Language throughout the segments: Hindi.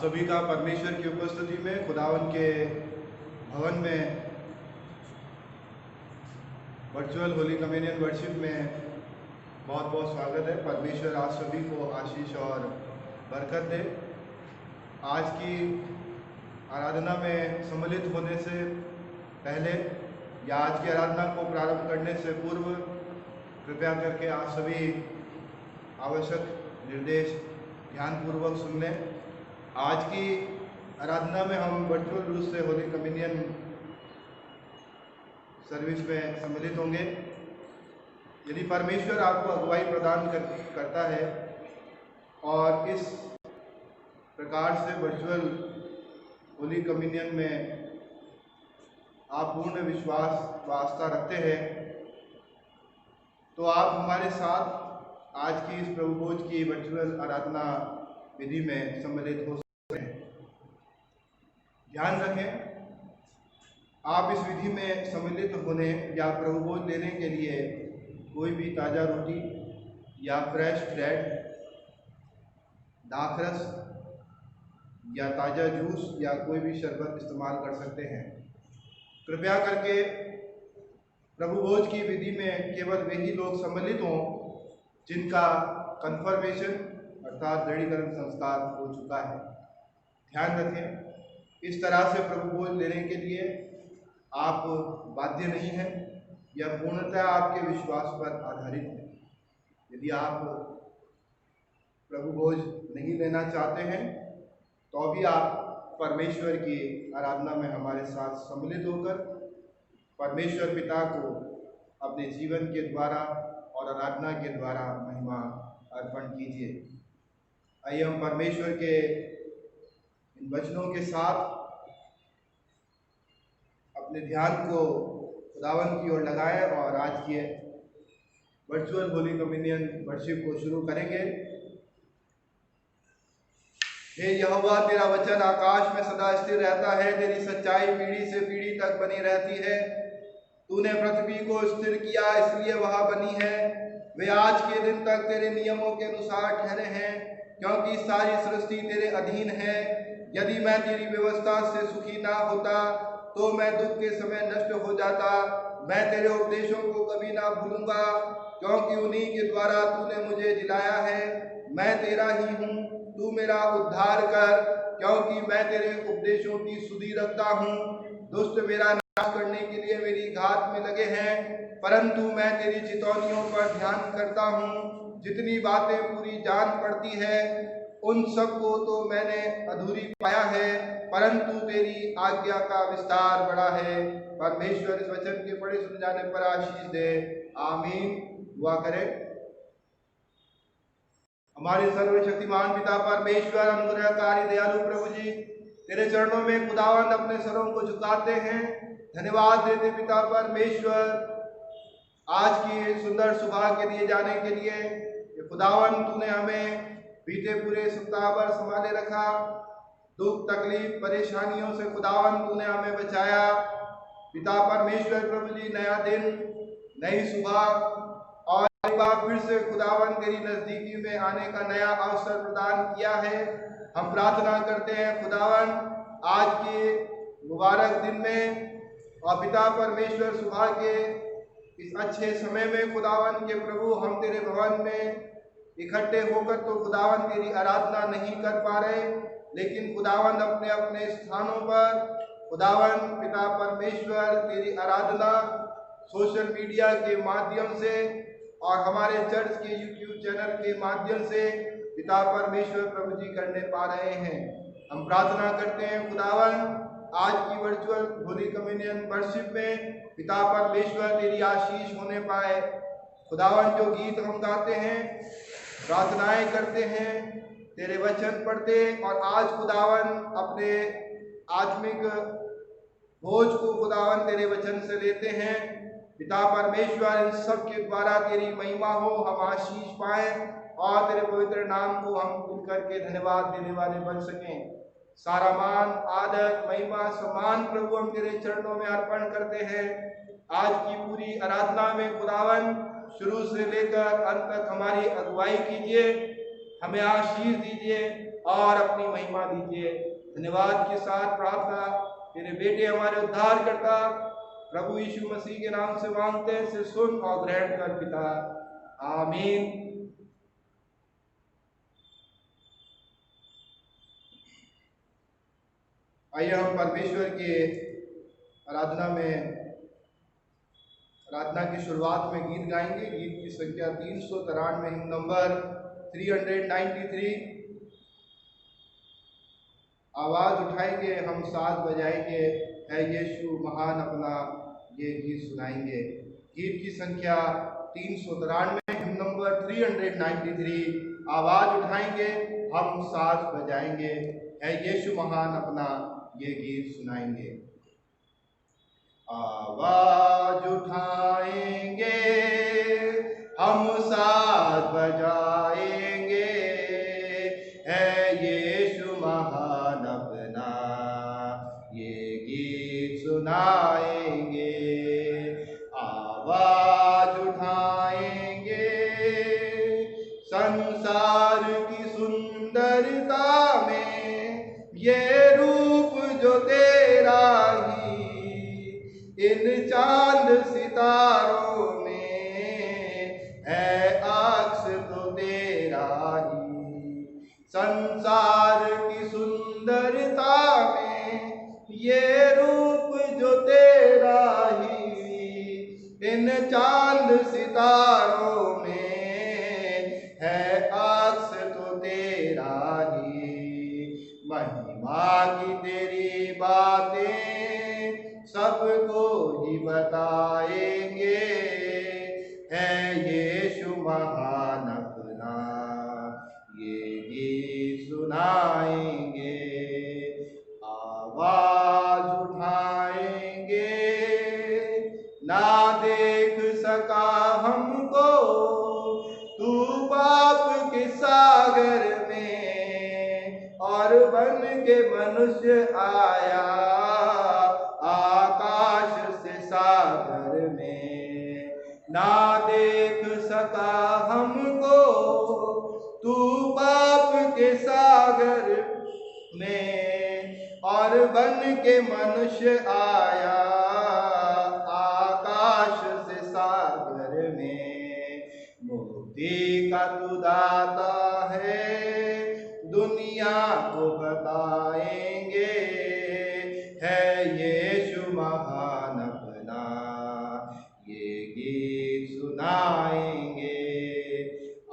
सभी का परमेश्वर की उपस्थिति में खुदावन के भवन में वर्चुअल होली कम्युनियन वर्शिप में बहुत बहुत स्वागत है। परमेश्वर आप सभी को आशीष और बरकत दे। आज की आराधना में सम्मिलित होने से पहले या आज की आराधना को प्रारंभ करने से पूर्व कृपया करके आप सभी आवश्यक निर्देश ध्यानपूर्वक सुन लें। आज की आराधना में हम वर्चुअल रूप से होली कम्युनियन सर्विस में सम्मिलित होंगे। यदि परमेश्वर आपको अगुवाई प्रदान करता है और इस प्रकार से वर्चुअल होली कम्युनियन में आप पूर्ण विश्वास व आस्था रखते हैं, तो आप हमारे साथ आज की इस प्रभु भोज की वर्चुअल आराधना विधि में सम्मिलित हो सकते हैं। ध्यान रखें, आप इस विधि में सम्मिलित होने या प्रभु भोज लेने के लिए कोई भी ताज़ा रोटी या फ्रेश ब्रेड, दाखरस या ताज़ा जूस या कोई भी शरबत इस्तेमाल कर सकते हैं। कृपया करके प्रभु भोज की विधि में केवल वही लोग सम्मिलित हों जिनका कन्फर्मेशन अर्थात दृढ़ीकरण संस्कार हो चुका है। ध्यान रखें, इस तरह से प्रभु भोज लेने के लिए आप बाध्य नहीं हैं, यह पूर्णतः आपके विश्वास पर आधारित है। यदि आप प्रभु भोज नहीं लेना चाहते हैं तो भी आप परमेश्वर की आराधना में हमारे साथ सम्मिलित होकर परमेश्वर पिता को अपने जीवन के द्वारा और आराधना के द्वारा महिमा अर्पण कीजिए। आइए हम परमेश्वर के इन वचनों के साथ अपने ध्यान को खुदावन की ओर लगाएं और आज के वर्चुअल होली कम्युनियन वर्शिप को शुरू करेंगे। हे यहोवा, तेरा वचन आकाश में सदा स्थिर रहता है, तेरी सच्चाई पीढ़ी से पीढ़ी तक बनी रहती है। तूने पृथ्वी को स्थिर किया, इसलिए वह बनी है। वे आज के दिन तक तेरे नियमों के अनुसार ठहरे हैं, क्योंकि सारी सृष्टि तेरे अधीन है। यदि मैं तेरी व्यवस्था से सुखी ना होता तो मैं दुख के समय नष्ट हो जाता। मैं तेरे उपदेशों को कभी ना भूलूंगा, क्योंकि उन्हीं के द्वारा तूने मुझे जिलाया है। मैं तेरा ही हूँ, तू मेरा उद्धार कर, क्योंकि मैं तेरे उपदेशों की सुधि रखता हूँ। दुष्ट मेरा नाश करने के लिए मेरी घात में लगे हैं, परंतु मैं तेरी चितौनियों पर ध्यान करता हूँ। जितनी बातें पूरी जान पड़ती है उन सबको तो मैंने अधूरी पाया है, परंतु तेरी आज्ञा का विस्तार बड़ा है। परमेश्वर इस वचन के पढ़े सुन जाने पर आशीष दे। आमीन। दुआ करें। हमारे सर्वशक्तिमान पिता परमेश्वर, अनुग्रहकारी दयालु प्रभु जी, तेरे चरणों में खुदावंद अपने सरों को झुकाते हैं, धन्यवाद देते पिता परमेश्वर आज की सुंदर सुबह के दिए जाने के लिए। खुदावंद तूने हमें बीते पूरे सप्ताह भर संभाले रखा, दुख तकलीफ परेशानियों से खुदावंद तूने हमें बचाया। पिता परमेश्वर प्रभु जी, नया दिन नई सुबह और एक बार फिर से खुदावंद तेरी नजदीकी में आने का नया अवसर प्रदान किया है। हम प्रार्थना करते हैं खुदावंद आज के मुबारक दिन में और पिता परमेश्वर सुबह के इस अच्छे समय में खुदावंद के प्रभु हम तेरे भवन में इकट्ठे होकर तो खुदावंद तेरी आराधना नहीं कर पा रहे, लेकिन खुदावंद अपने अपने स्थानों पर खुदावंद पिता परमेश्वर तेरी आराधना सोशल मीडिया के माध्यम से और हमारे चर्च के यूट्यूब चैनल के माध्यम से पिता परमेश्वर प्रभु जी करने पा रहे हैं। हम प्रार्थना करते हैं खुदावंद आज की वर्चुअल होली कम्युनियन वर्शिप में पिता परमेश्वर तेरी आशीष होने पाए। खुदावंद जो गीत हम गाते हैं, प्रार्थनाएं करते हैं, तेरे वचन पढ़ते और आज खुदावंद अपने आत्मिक भोज को खुदावंद तेरे वचन से लेते हैं। पिता परमेश्वर इन सब के द्वारा तेरी महिमा हो, हम आशीष पाए और तेरे पवित्र नाम को हम खुल करके धन्यवाद देने वाले बन सकें। सारा मान आदर महिमा सम्मान प्रभु हम तेरे चरणों में अर्पण करते हैं। आज की पूरी आराधना में खुदावंद शुरू से लेकर अंत तक हमारी अगुवाई कीजिए, हमें आशीष दीजिए और अपनी महिमा दीजिए। धन्यवाद के साथ प्रार्थना तेरे बेटे हमारे उद्धार करता प्रभु यीशु मसीह के नाम से मांगते हैं, से सुन और ग्रहण कर पिता, आमीन। आइए हम परमेश्वर के आराधना की शुरुआत में गीत गाएंगे। गीत की संख्या 393, हिम्न नंबर 393। आवाज उठाएंगे, हम साथ बजाएंगे, है यीशु महान अपना, ये गीत सुनाएंगे। गीत की संख्या 393, हिम्न नंबर 393। आवाज उठाएंगे, हम साथ बजाएंगे, है यीशु महान अपना, ये गीत सुनाएंगे। आवाज उठाएंगे, हम साथ बजाएंगे, है यीशु महान अपना, ये गीत सुनाएंगे। आवाज उठाएंगे, संसार की सुंदरता में ये रूप जो तेरा ही, इन चांद सितारों में है अक्स तो तेरा ही। संसार की सुंदरता में ये रूप जो तेरा ही, इन चांद सितारों में है अक्स तो तेरा ही। महिमा की तेरी बातें सबको ही बताएंगे, है यीशु महान अपना, ये गीत सुनाएंगे। आवाज उठाएंगे, ना देख सका हमको तू पाप के सागर में, और बन के मनुष्य आया आकाश से सागर में। ना देख सका हमको तू पाप के सागर में, और बन के मनुष्य आया आकाश से सागर में। मुक्ति का तू दाता है, दुनिया को बताएंगे, है यीशु महान अपना, ये गीत सुनाएंगे।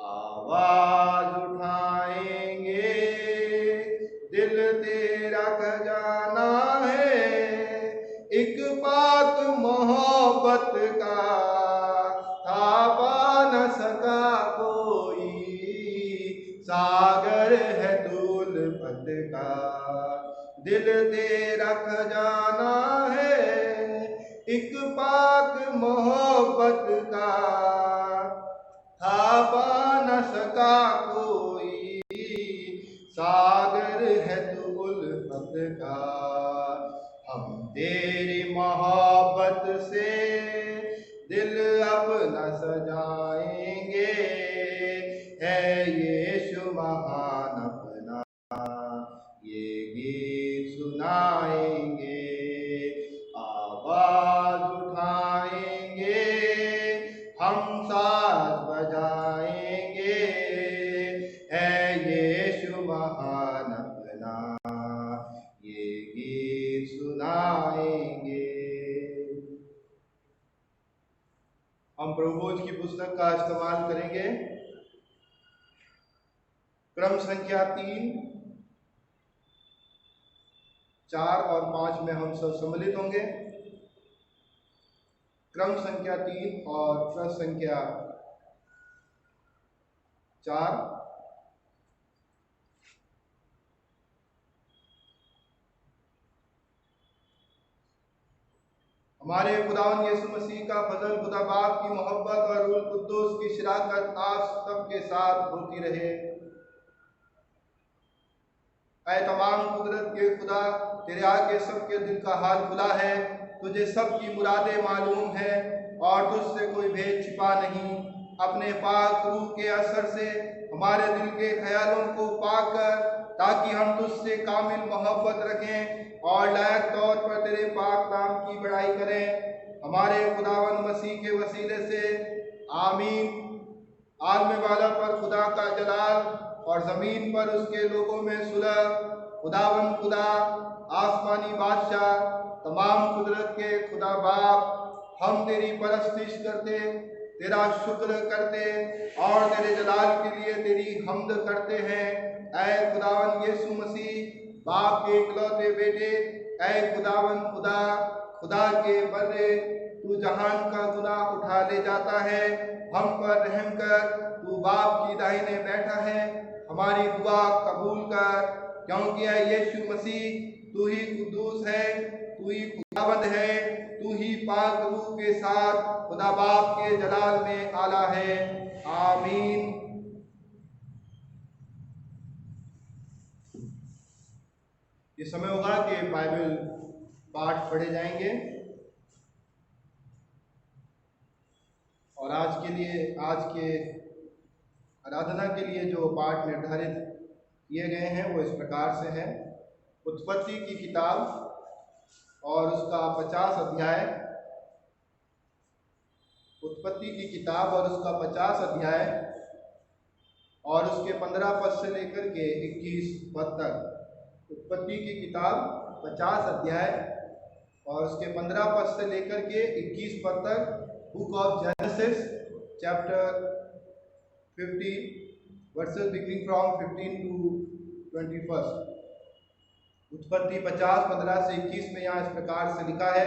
आवाज उठाएंगे, दिल तेरा खजाना है, एक पाक मोहब्बत का, था पा न सका कोई, सागर है धूल पत का। दिल तेरा खजाना है, एक पाक मोहब्बत का, था पा न सका कोई, सागर है तू उल्फत का। हम तेरी मोहब्बत से दिल अपना सजाएंगे, है यीशु महान अपना, ये गीत सुनाएंगे। आवाज उठाएंगे, हम साथ बजाएंगे, है यीशु महान अपना, ये गीत सुनाएंगे। हम प्रभुभोज की पुस्तक का इस्तेमाल करेंगे। क्रम संख्या 3, 4 और 5 में हम सब सम्मिलित होंगे। क्रम संख्या 3 और प्रश्न संख्या 4। हमारे खुदावन यीशु मसीह का फजल, खुदा बाप की मोहब्बत और रूह कुद्दूस की शराकत आप सबके साथ होती रहे। ऐ तमाम कुदरत के खुदा, तेरे आगे सबके दिल का हाल खुला है, तुझे सबकी मुरादें मालूम है और तुझसे कोई भेद छिपा नहीं। अपने पाक रूह के असर से हमारे दिल के ख्यालों को पाकर ताकि हम तुझसे कामिल मोहब्बत रखें और लायक तौर पर तेरे पाक नाम की बड़ाई करें। हमारे खुदावंद मसीह के वसीले से आमीन। आलम वाला पर खुदा का जलाल और ज़मीन पर उसके लोगों में सुलह। खुदावंद खुदा, आसमानी बादशाह, तमाम कुदरत के खुदा बाप, हम तेरी परस्तिश करते, तेरा शुक्र करते और तेरे जलाल के लिए तेरी हम्द करते हैं। ऐ खुदावंद यीशु मसीह, बाप के इकलौते बेटे, ऐ खुदावंद खुदा, खुदा के बदले तू जहान का गुनाह उठा ले जाता है, हम पर रहम कर। तू बाप की दाहिने बैठा है, हमारी दुआ कबूल कर, क्योंकि ऐ यीशु मसीह तू ही कुद्दूस है, तू ही खुदावंद है, तू ही पाक रूह के साथ खुदा बाप के जलाल में आला है। आमीन। ये समय होगा कि बाइबल पाठ पढ़े जाएंगे और आज के आराधना के लिए जो पाठ निर्धारित किए गए हैं वो इस प्रकार से है। उत्पत्ति की किताब और उसका 50 अध्याय, उत्पत्ति की किताब और उसका 50 अध्याय और उसके 15 पद से लेकर के 21 पद तक। उत्पत्ति की किताब 50 अध्याय और उसके 15 पद से लेकर के 21 पद तक। Book of genesis chapter 50 versus beginning from 15 to 21। उत्पत्ति 50 15 से 21 में यहाँ इस प्रकार से लिखा है।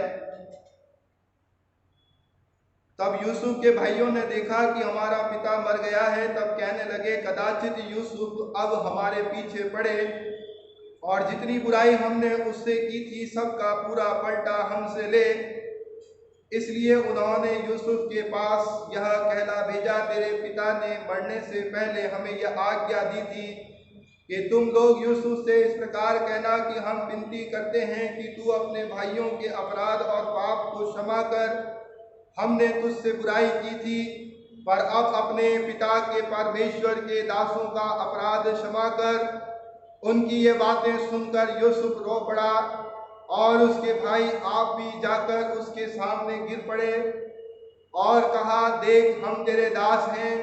तब यूसुफ के भाइयों ने देखा कि हमारा पिता मर गया है, तब कहने लगे, कदाचित यूसुफ अब हमारे पीछे पड़े और जितनी बुराई हमने उससे की थी सबका पूरा पलटा हमसे ले। इसलिए उन्होंने यूसुफ के पास यह कहला भेजा, तेरे पिता ने मरने से पहले हमें यह आज्ञा दी थी कि तुम लोग यूसुफ से इस प्रकार कहना कि हम विनती करते हैं कि तू अपने भाइयों के अपराध और पाप को क्षमा कर। हमने तुझसे बुराई की थी, पर अब अपने पिता के परमेश्वर के दासों का अपराध क्षमा कर। उनकी ये बातें सुनकर यूसुफ रो पड़ा और उसके भाई आप भी जाकर उसके सामने गिर पड़े और कहा, देख हम तेरे दास हैं।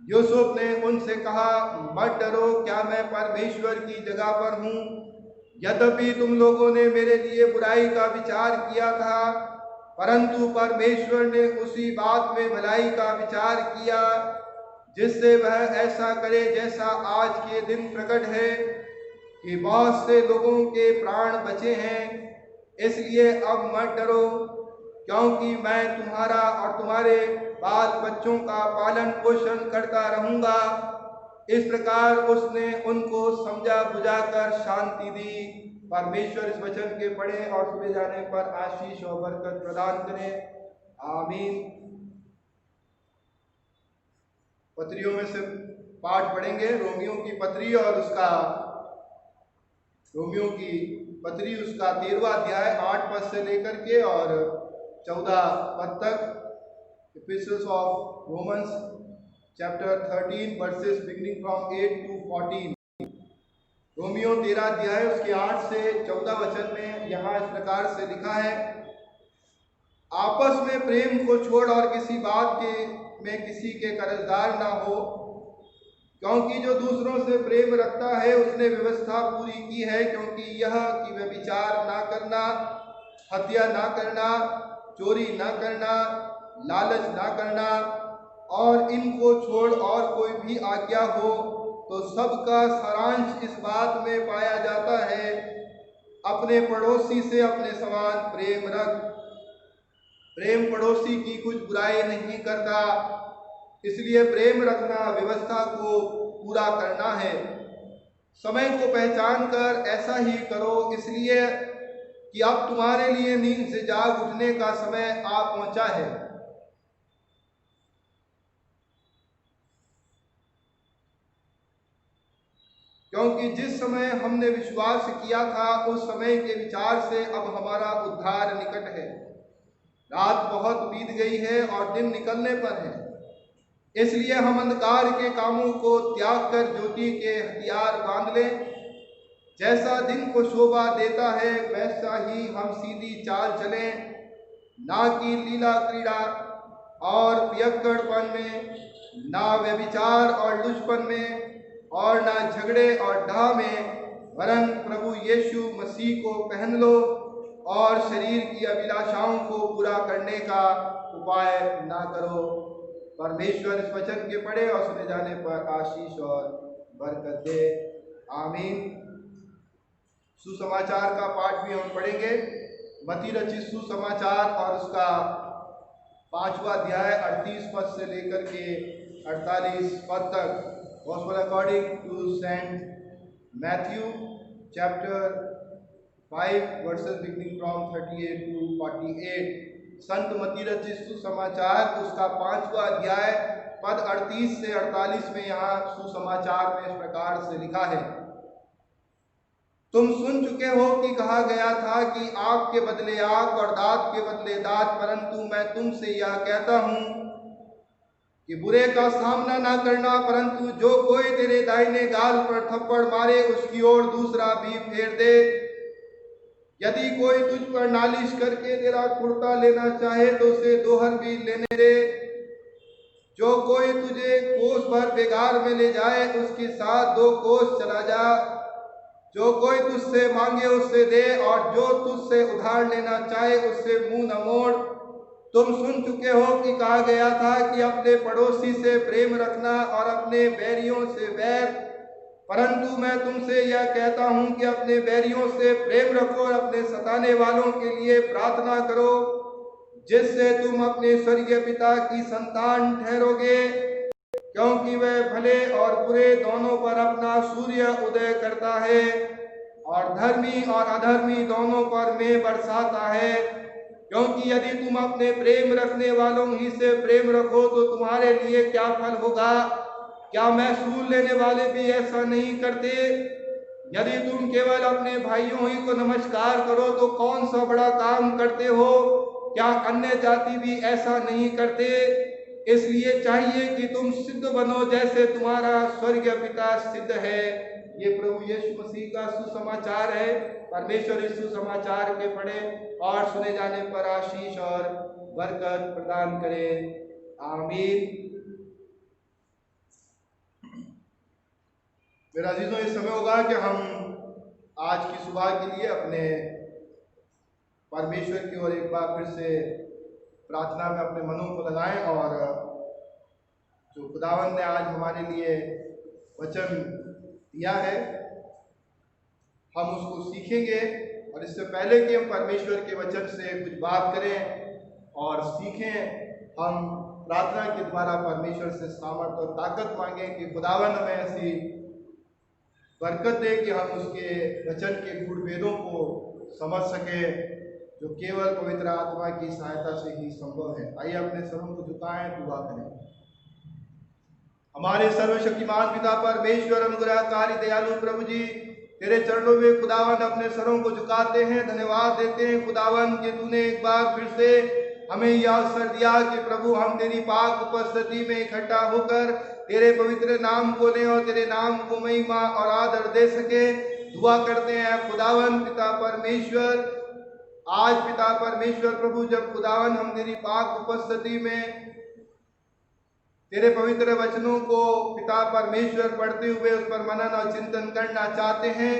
यूसुफ ने उनसे कहा, मत डरो, क्या मैं परमेश्वर की जगह पर हूँ? यद्यपि तुम लोगों ने मेरे लिए बुराई का विचार किया था, परंतु परमेश्वर ने उसी बात में भलाई का विचार किया, जिससे वह ऐसा करे जैसा आज के दिन प्रकट है कि बहुत से लोगों के प्राण बचे हैं। इसलिए अब मत डरो, क्योंकि मैं तुम्हारा और तुम्हारे बाल बच्चों का पालन पोषण करता रहूंगा। इस प्रकार उसने उनको समझा बुझाकर शांति दी। परमेश्वर इस वचन के पढ़े और सुने जाने पर आशीष और बरकत प्रदान करें। आमीन। पत्रियों में से पाठ पढ़ेंगे, रोमियों की पत्री और उसका 13वां अध्याय 8 पद से लेकर के और 14 पद तक। Epistles of Romans chapter 13 verses beginning from 8 to 14। Romeo 13 अध्याय उसके 8 से 14 वचन में यहाँ इस प्रकार से लिखा है, आपस में प्रेम को छोड़ और किसी बात के में किसी के कर्जदार ना हो, क्योंकि जो दूसरों से प्रेम रखता है उसने व्यवस्था पूरी की है। क्योंकि यह कि व्यभिचार ना करना, हत्या ना करना, चोरी ना करना, लालच ना करना और इनको छोड़ और कोई भी आज्ञा हो तो सबका सारांश इस बात में पाया जाता है, अपने पड़ोसी से अपने समान प्रेम रख। प्रेम पड़ोसी की कुछ बुराई नहीं करता, इसलिए प्रेम रखना व्यवस्था को पूरा करना है। समय को पहचान कर ऐसा ही करो, इसलिए कि अब तुम्हारे लिए नींद से जाग उठने का समय आ पहुंचा है। क्योंकि जिस समय हमने विश्वास किया था उस समय के विचार से अब हमारा उद्धार निकट है। रात बहुत बीत गई है और दिन निकलने पर है, इसलिए हम अंधकार के कामों को त्याग कर ज्योति के हथियार बांध लें जैसा दिन को शोभा देता है वैसा ही हम सीधी चाल चलें, ना कि लीला क्रीड़ा और पियक्कड़पन में, ना व्यभिचार और लुचपन में, और ना झगड़े और डाह में, वरन प्रभु यीशु मसीह को पहन लो और शरीर की अभिलाषाओं को पूरा करने का उपाय ना करो। परमेश्वर इस वचन के पढ़े और सुने जाने पर आशीष और बरकत दे। आमीन। सुसमाचार का पाठ भी हम पढ़ेंगे। मत्ती रचित सुसमाचार और उसका 5वां अध्याय 38 पद से लेकर के 48 पद तक। Gospel according to Saint Matthew chapter 5 verses beginning from 38 to 48। संत मत्ती रचित सुसमाचार उसका 5वां अध्याय पद 38 से 48 में यहाँ सुसमाचार में इस प्रकार से लिखा है। तुम सुन चुके हो कि कहा गया था कि आँख के बदले आँख और दांत के बदले दांत, परंतु मैं तुमसे यह कहता हूँ कि बुरे का सामना ना करना, परंतु जो कोई तेरे दाहिने गाल पर थप्पड़ मारे उसकी ओर दूसरा भी फेर दे। यदि कोई तुझ पर नालिश करके तेरा कुर्ता लेना चाहे तो उसे दोहर भी लेने दे। जो कोई तुझे कोस भर बेगार में ले जाए उसके साथ 2 कोस चला जा। जो कोई तुझसे मांगे उससे दे, और जो तुझसे उधार लेना चाहे उससे मुंह न मोड़। तुम सुन चुके हो कि कहा गया था कि अपने पड़ोसी से प्रेम रखना और अपने बैरियों से बैर, परंतु मैं तुमसे यह कहता हूं कि अपने बैरियों से प्रेम रखो और अपने सताने वालों के लिए प्रार्थना करो, जिससे तुम अपने स्वर्गीय पिता की संतान ठहरोगे, क्योंकि वह भले और बुरे दोनों पर अपना सूर्य उदय करता है और धर्मी और अधर्मी दोनों पर मेघ बरसाता है। क्योंकि यदि तुम अपने प्रेम रखने वालों ही से प्रेम रखो तो तुम्हारे लिए क्या फल होगा? क्या महसूल लेने वाले भी ऐसा नहीं करते? यदि तुम केवल अपने भाइयों ही को नमस्कार करो तो कौन सा बड़ा काम करते हो? क्या अन्य जाति भी ऐसा नहीं करते? इसलिए चाहिए कि तुम सिद्ध बनो जैसे तुम्हारा स्वर्गीय पिता सिद्ध है। ये प्रभु यीशु मसीह का सुसमाचार है। परमेश्वर इस सुसमाचार के पढ़े और सुने जाने पर आशीष और बरकत प्रदान करे। आमीन। मेरा अजीजों, इस समय होगा कि हम आज की सुबह के लिए अपने परमेश्वर की ओर एक बार फिर से प्रार्थना में अपने मनों को लगाएं और जो खुदावंद ने आज हमारे लिए वचन दिया है हम उसको सीखेंगे। और इससे पहले कि हम परमेश्वर के वचन से कुछ बात करें और सीखें, हम प्रार्थना के द्वारा परमेश्वर से सामर्थ और ताकत मांगें कि खुदावंद हमें ऐसी बरकत दे कि हम उसके वचन के गूढ़ भेदों को समझ सकें, जो केवल पवित्र आत्मा की सहायता से ही संभव है। आइए अपने सरों को झुकाएं, दुआ करें। हमारे सर्वशक्तिमान पिता परमेश्वर, अनुग्रहकारी दयालु प्रभु जी, तेरे चरणों में खुदावन अपने सरों को झुकाते हैं, धन्यवाद देते हैं खुदावन कि तूने एक बार फिर से हमें यह अवसर दिया कि प्रभु हम तेरी पाक उपस्थिति में इकट्ठा होकर तेरे पवित्र नाम को लें और तेरे नाम को महिमा और आदर दे सके। दुआ करते हैं खुदावन पिता परमेश्वर, आज पिता परमेश्वर प्रभु जब खुदावन हम तेरी पाक उपस्थिति में तेरे पवित्र वचनों को पिता परमेश्वर पढ़ते हुए उस पर मनन और चिंतन करना चाहते हैं,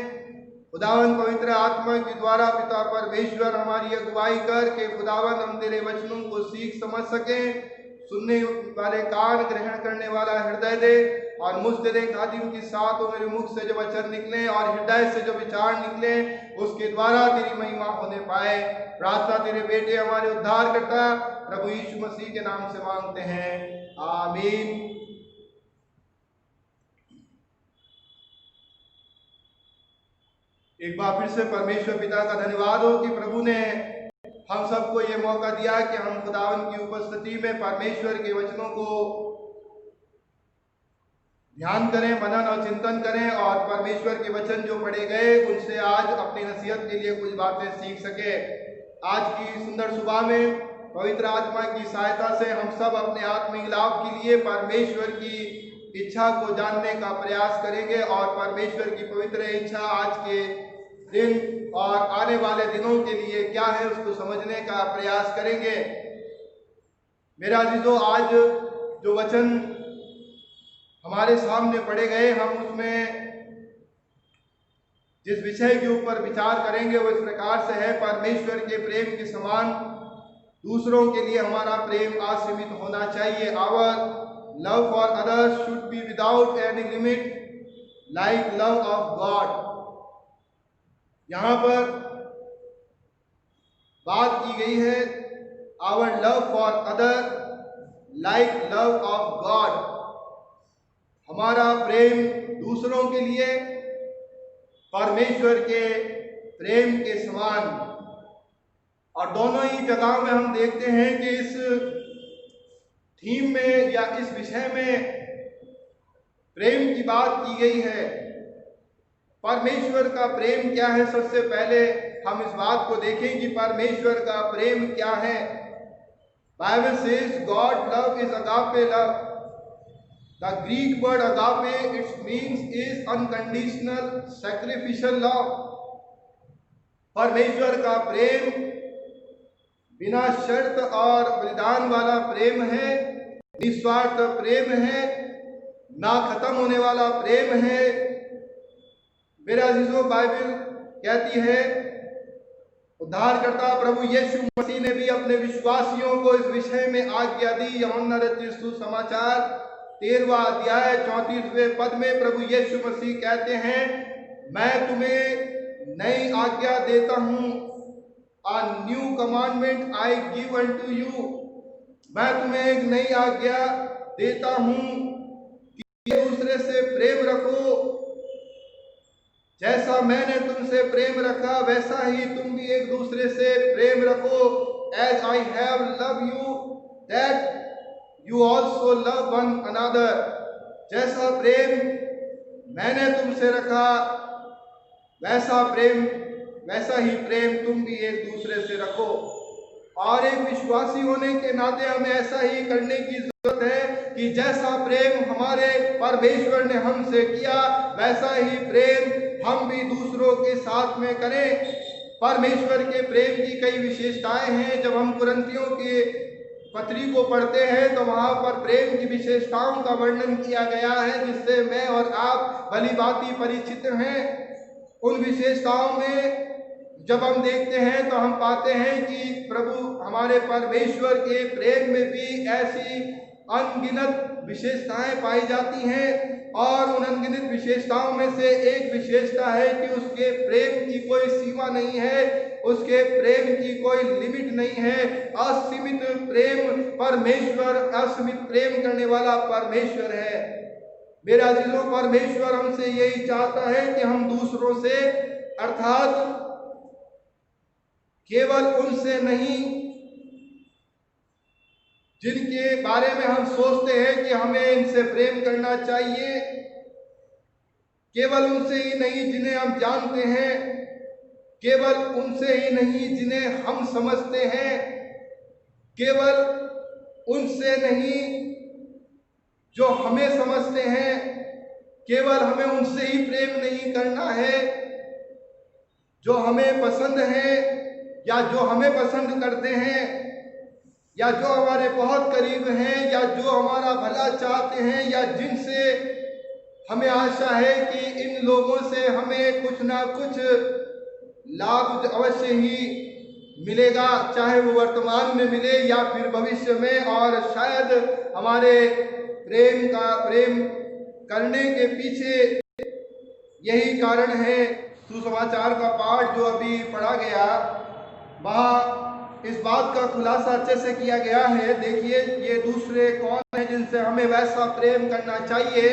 खुदावन पवित्र आत्मा के द्वारा पिता परमेश्वर हमारी अगुवाई कर के खुदावन हम तेरे वचनों को सीख समझ सकें। सुनने वाले कान, ग्रहण करने वाला हृदय दे, और मुझ तेरे खादिम के साथ मेरे मुख से जो वचन निकले और हृदय से जो विचार निकले उसके द्वारा तेरी महिमा होने पाए। प्रार्थना तेरे बेटे हमारे उद्धार करता प्रभु यीशु मसीह के नाम से मांगते हैं, आमीन। एक बार फिर से परमेश्वर पिता का धन्यवाद हो कि प्रभु ने हम सबको ये मौका दिया कि हम खुदावन की उपस्थिति में परमेश्वर के वचनों को ध्यान करें, मनन और चिंतन करें, और परमेश्वर के वचन जो पढ़े गए उनसे आज अपनी नसीहत के लिए कुछ बातें सीख सके। आज की सुंदर सुबह में पवित्र आत्मा की सहायता से हम सब अपने आत्मिक लाभ के लिए परमेश्वर की इच्छा को जानने का प्रयास करेंगे और परमेश्वर की पवित्र इच्छा आज के दिन और आने वाले दिनों के लिए क्या है उसको समझने का प्रयास करेंगे। मेरा अजीजों, आज जो वचन हमारे सामने पढ़े गए, हम उसमें जिस विषय के ऊपर विचार करेंगे वो इस प्रकार से है, परमेश्वर के प्रेम के समान दूसरों के लिए हमारा प्रेम असीमित होना चाहिए। Our love for others should be without any limit like love of God. यहाँ पर बात की गई है our love for other like love of God, हमारा प्रेम दूसरों के लिए परमेश्वर के प्रेम के समान। और दोनों ही जगह में हम देखते हैं कि इस थीम में या इस विषय में प्रेम की बात की गई है। परमेश्वर का प्रेम क्या है? सबसे पहले हम इस बात को देखें कि परमेश्वर का प्रेम क्या है। Bible says God love is agape love. The Greek word agape, it's means is unconditional sacrificial love. परमेश्वर का प्रेम बिना शर्त और बलिदान वाला प्रेम है, निस्वार्थ प्रेम है, ना खत्म होने वाला प्रेम है। मेरा अजीजों, बाइबल कहती है उद्धारकर्ता प्रभु यीशु मसीह ने भी अपने विश्वासियों को इस विषय में आज्ञा दी। यूहन्ना रचित सुसमाचार 13वां अध्याय 34वें पद में प्रभु यीशु मसीह कहते हैं, मैं तुम्हें नई आज्ञा देता हूं, a new commandment I give unto you. मैं तुम्हें एक नई आज्ञा देता हूं कि एक दूसरे से प्रेम रखो। जैसा मैंने तुमसे प्रेम रखा वैसा ही तुम भी एक दूसरे से प्रेम रखो। As I have love you that you also love one another. जैसा प्रेम मैंने तुमसे रखा वैसा ही प्रेम तुम भी एक दूसरे से रखो। और एक विश्वासी होने के नाते हमें ऐसा ही करने की जरूरत है कि जैसा प्रेम हमारे परमेश्वर ने हमसे किया वैसा ही प्रेम हम भी दूसरों के साथ में करें। परमेश्वर के प्रेम की कई विशेषताएं हैं। जब हम कुरिन्थियों के पत्री को पढ़ते हैं तो वहां पर प्रेम की विशेषताओं का वर्णन किया गया है, जिससे मैं और आप भली भांति परिचित हैं। उन विशेषताओं में जब हम देखते हैं तो हम पाते हैं कि प्रभु हमारे परमेश्वर के प्रेम में भी ऐसी अनगिनत विशेषताएं पाई जाती हैं। और उन अनगिनत विशेषताओं में से एक विशेषता है कि उसके प्रेम की कोई सीमा नहीं है, उसके प्रेम की कोई लिमिट नहीं है। असीमित प्रेम परमेश्वर, असीमित प्रेम करने वाला परमेश्वर है। मेरा अजीजों, परमेश्वर हमसे यही चाहता है कि हम दूसरों से, अर्थात केवल उनसे नहीं जिनके बारे में हम सोचते हैं कि हमें इनसे प्रेम करना चाहिए, केवल उनसे ही नहीं जिन्हें हम जानते हैं, केवल उनसे ही नहीं जिन्हें हम समझते हैं, केवल उनसे नहीं जो हमें समझते हैं, केवल हमें उनसे ही प्रेम नहीं करना है जो हमें पसंद है या जो हमें पसंद करते हैं या जो हमारे बहुत करीब हैं या जो हमारा भला चाहते हैं या जिनसे हमें आशा है कि इन लोगों से हमें कुछ ना कुछ लाभ अवश्य ही मिलेगा, चाहे वो वर्तमान में मिले या फिर भविष्य में। और शायद हमारे प्रेम करने के पीछे यही कारण है। सुसमाचार का पाठ जो अभी पढ़ा गया, वहाँ इस बात का खुलासा अच्छे से किया गया है। देखिए, ये दूसरे कौन है जिनसे हमें वैसा प्रेम करना चाहिए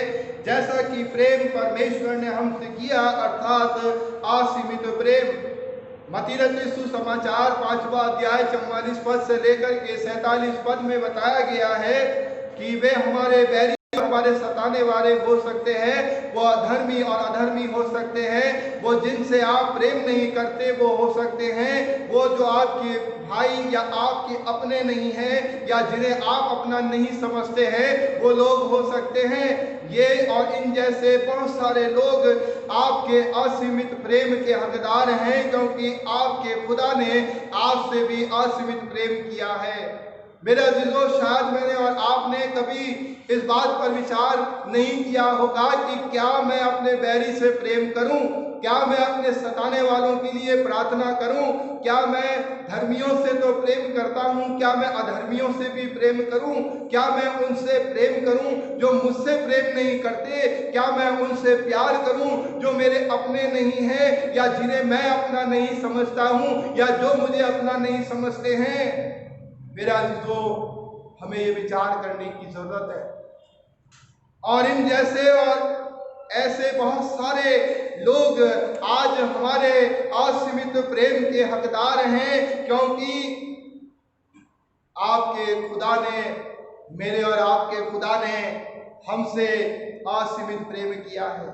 जैसा कि प्रेम परमेश्वर ने हमसे किया, अर्थात असीमित प्रेम। मत्ती रचित सुसमाचार 5वां अध्याय 44 पद से लेकर के 47 पद में बताया गया है कि वे हमारे बैरी हमारे सताने वाले हो सकते हैं, वो अधर्मी और अधर्मी हो सकते हैं, वो जिनसे आप प्रेम नहीं करते वो हो सकते हैं, वो जो आपके भाई या आपके अपने नहीं हैं या जिन्हें आप अपना नहीं समझते हैं वो लोग हो सकते हैं। ये और इन जैसे बहुत सारे लोग आपके असीमित प्रेम के हकदार हैं, क्योंकि आपके खुदा ने आपसे भी असीमित प्रेम किया है। मेरे अजीजों, शायद मैंने और आपने कभी इस बात पर विचार नहीं किया होगा कि क्या मैं अपने बैरी से प्रेम करूं, क्या मैं अपने सताने वालों के लिए प्रार्थना करूं, क्या मैं धर्मियों से तो प्रेम करता हूं, क्या मैं अधर्मियों से भी प्रेम करूं, क्या मैं उनसे प्रेम करूं जो मुझसे प्रेम नहीं करते, क्या मैं उनसे प्यार करूं जो मेरे अपने नहीं हैं या जिन्हें मैं अपना नहीं समझता हूं या जो मुझे अपना नहीं समझते हैं। मेरा अजीजों, हमें ये विचार करने की जरूरत है। और इन जैसे और ऐसे बहुत सारे लोग आज हमारे असीमित प्रेम के हकदार हैं, क्योंकि आपके खुदा ने, मेरे और आपके खुदा ने हमसे असीमित प्रेम किया है।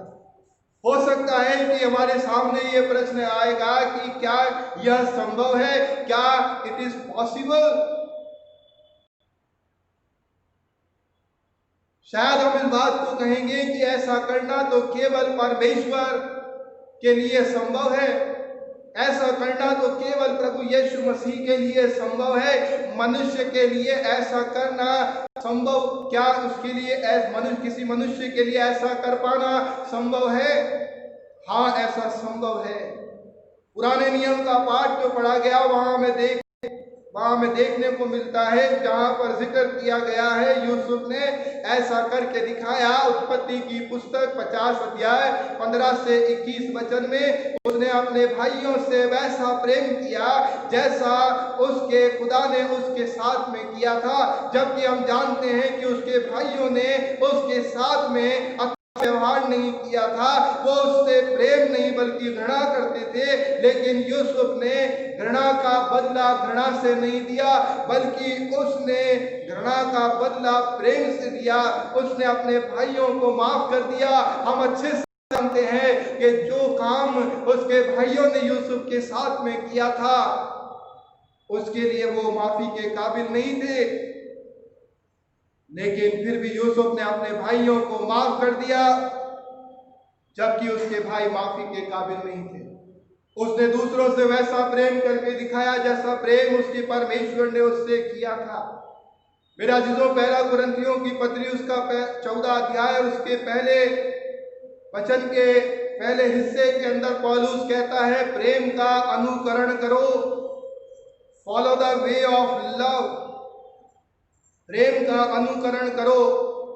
हो सकता है कि हमारे सामने ये प्रश्न आएगा कि क्या यह संभव है, क्या इट इज पॉसिबल। शायद हम इस बात को कहेंगे कि ऐसा करना तो केवल परमेश्वर के लिए संभव है, ऐसा करना तो केवल प्रभु यीशु मसीह के लिए संभव है। मनुष्य के लिए ऐसा करना संभव, क्या उसके लिए किसी मनुष्य के लिए ऐसा कर पाना संभव है? हाँ, ऐसा संभव है। पुराने नियम का पाठ जो पढ़ा गया वहां में देखने को मिलता है, जहां पर जिक्र किया गया है यूसुफ ने ऐसा करके दिखाया। उत्पत्ति की पुस्तक 50 अध्याय 15 से 21 वचन में उसने अपने भाइयों से वैसा प्रेम किया जैसा उसके खुदा ने उसके साथ में किया था, जबकि हम जानते हैं कि उसके भाइयों ने उसके साथ में व्यवहार नहीं किया था, वो उससे प्रेम नहीं बल्कि घृणा करते थे। लेकिन यूसुफ ने घृणा का बदला घृणा से नहीं दिया, बल्कि उसने घृणा का बदला प्रेम से दिया। उसने अपने भाइयों को माफ कर दिया। हम अच्छे से जानते हैं कि जो काम उसके भाइयों ने यूसुफ के साथ में किया था उसके लिए वो माफी के काबिल नहीं थे, लेकिन फिर भी यूसुफ ने अपने भाइयों को माफ कर दिया, जबकि उसके भाई माफी के काबिल नहीं थे। उसने दूसरों से वैसा प्रेम करके दिखाया जैसा प्रेम उसके परमेश्वर ने उससे किया था। मेरा अजीजों, पहला कुरिन्थियों की पत्री उसका 14 अध्याय उसके पहले वचन के पहले हिस्से के अंदर पौलुस कहता है, प्रेम का अनुकरण करो, follow the way of love, प्रेम का अनुकरण करो।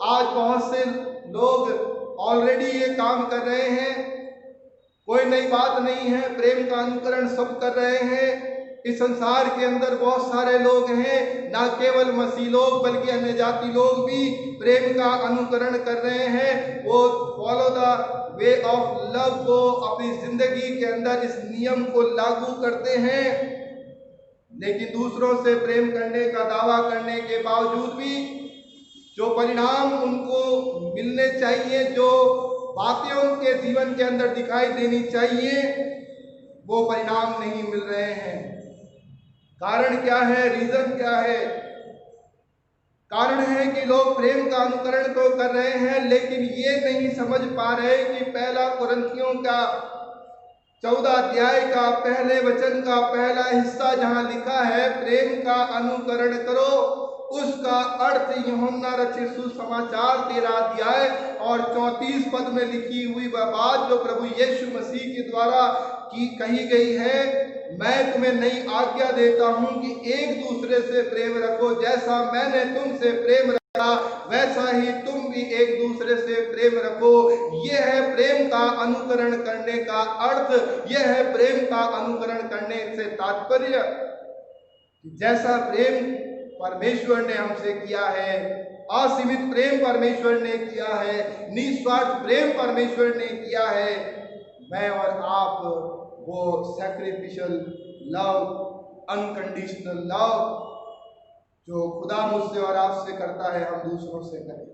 आज बहुत से लोग ऑलरेडी ये काम कर रहे हैं, कोई नई बात नहीं है, प्रेम का अनुकरण सब कर रहे हैं। इस संसार के अंदर बहुत सारे लोग हैं, ना केवल मसीह लोग बल्कि अन्य जाति लोग भी प्रेम का अनुकरण कर रहे हैं। वो follow the way of love को अपनी जिंदगी के अंदर इस नियम को लागू करते हैं, लेकिन दूसरों से प्रेम करने का दावा करने के बावजूद भी जो परिणाम उनको मिलने चाहिए, जो बातें उनके जीवन के अंदर दिखाई देनी चाहिए, वो परिणाम नहीं मिल रहे हैं। कारण क्या है? रीजन क्या है? कारण है कि लोग प्रेम का अनुकरण तो कर रहे हैं, लेकिन ये नहीं समझ पा रहे कि पहला कुरिन्थियों का 14 अध्याय का पहले वचन का पहला हिस्सा जहां लिखा है प्रेम का अनुकरण करो, उसका अर्थ यूहन्ना रचित सुसमाचार 13 अध्याय और 34 पद में लिखी हुई वह बात जो प्रभु यीशु मसीह के द्वारा कही गई है, मैं तुम्हें नई आज्ञा देता हूं कि एक दूसरे से प्रेम रखो, जैसा मैंने तुमसे प्रेम रखा वैसा ही तुम भी एक दूसरे से प्रेम रखो। यह है प्रेम का अनुकरण करने का अर्थ, यह है प्रेम का अनुकरण करने से तात्पर्य। जैसा प्रेम परमेश्वर ने हमसे किया है, असीमित प्रेम परमेश्वर ने किया है, निस्वार्थ प्रेम परमेश्वर ने किया है, मैं और आप वो सैक्रिफिशियल लव, अनकंडीशनल लव जो खुदा मुझसे और आपसे करता है, हम दूसरों से करें।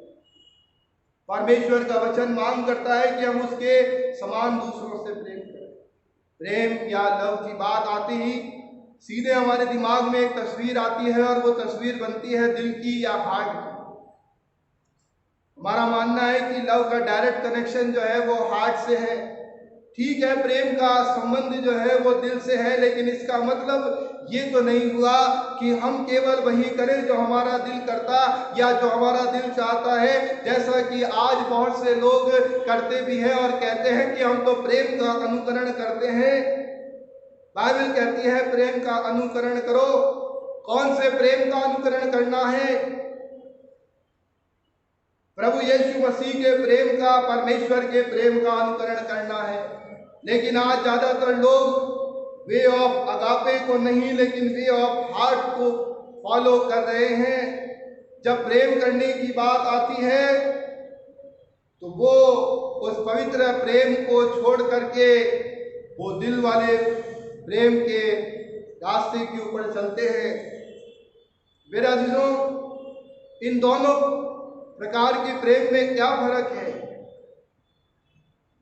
परमेश्वर का वचन मांग करता है कि हम उसके समान दूसरों से प्रेम करें। प्रेम या लव की बात आती ही सीधे हमारे दिमाग में एक तस्वीर आती है और वो तस्वीर बनती है दिल की या हार्ट की। हमारा मानना है कि लव का डायरेक्ट कनेक्शन जो है वो हार्ट से है। ठीक है, प्रेम का संबंध जो है वो दिल से है, लेकिन इसका मतलब ये तो नहीं हुआ कि हम केवल वही करें जो हमारा दिल करता या जो हमारा दिल चाहता है, जैसा कि आज बहुत से लोग करते भी हैं और कहते हैं कि हम तो प्रेम का अनुकरण करते हैं। बाइबल कहती है प्रेम का अनुकरण करो। कौन से प्रेम का अनुकरण करना है? प्रभु यीशु मसीह के प्रेम का, परमेश्वर के प्रेम का अनुकरण करना है। लेकिन आज ज्यादातर लोग वे ऑफ अगापे को नहीं, लेकिन वे ऑफ हार्ट को फॉलो कर रहे हैं। जब प्रेम करने की बात आती है तो वो उस पवित्र प्रेम को छोड़ करके वो दिल वाले प्रेम के रास्ते के ऊपर चलते हैं। मेरे अजीजों, इन दोनों प्रकार के प्रेम में क्या फर्क है?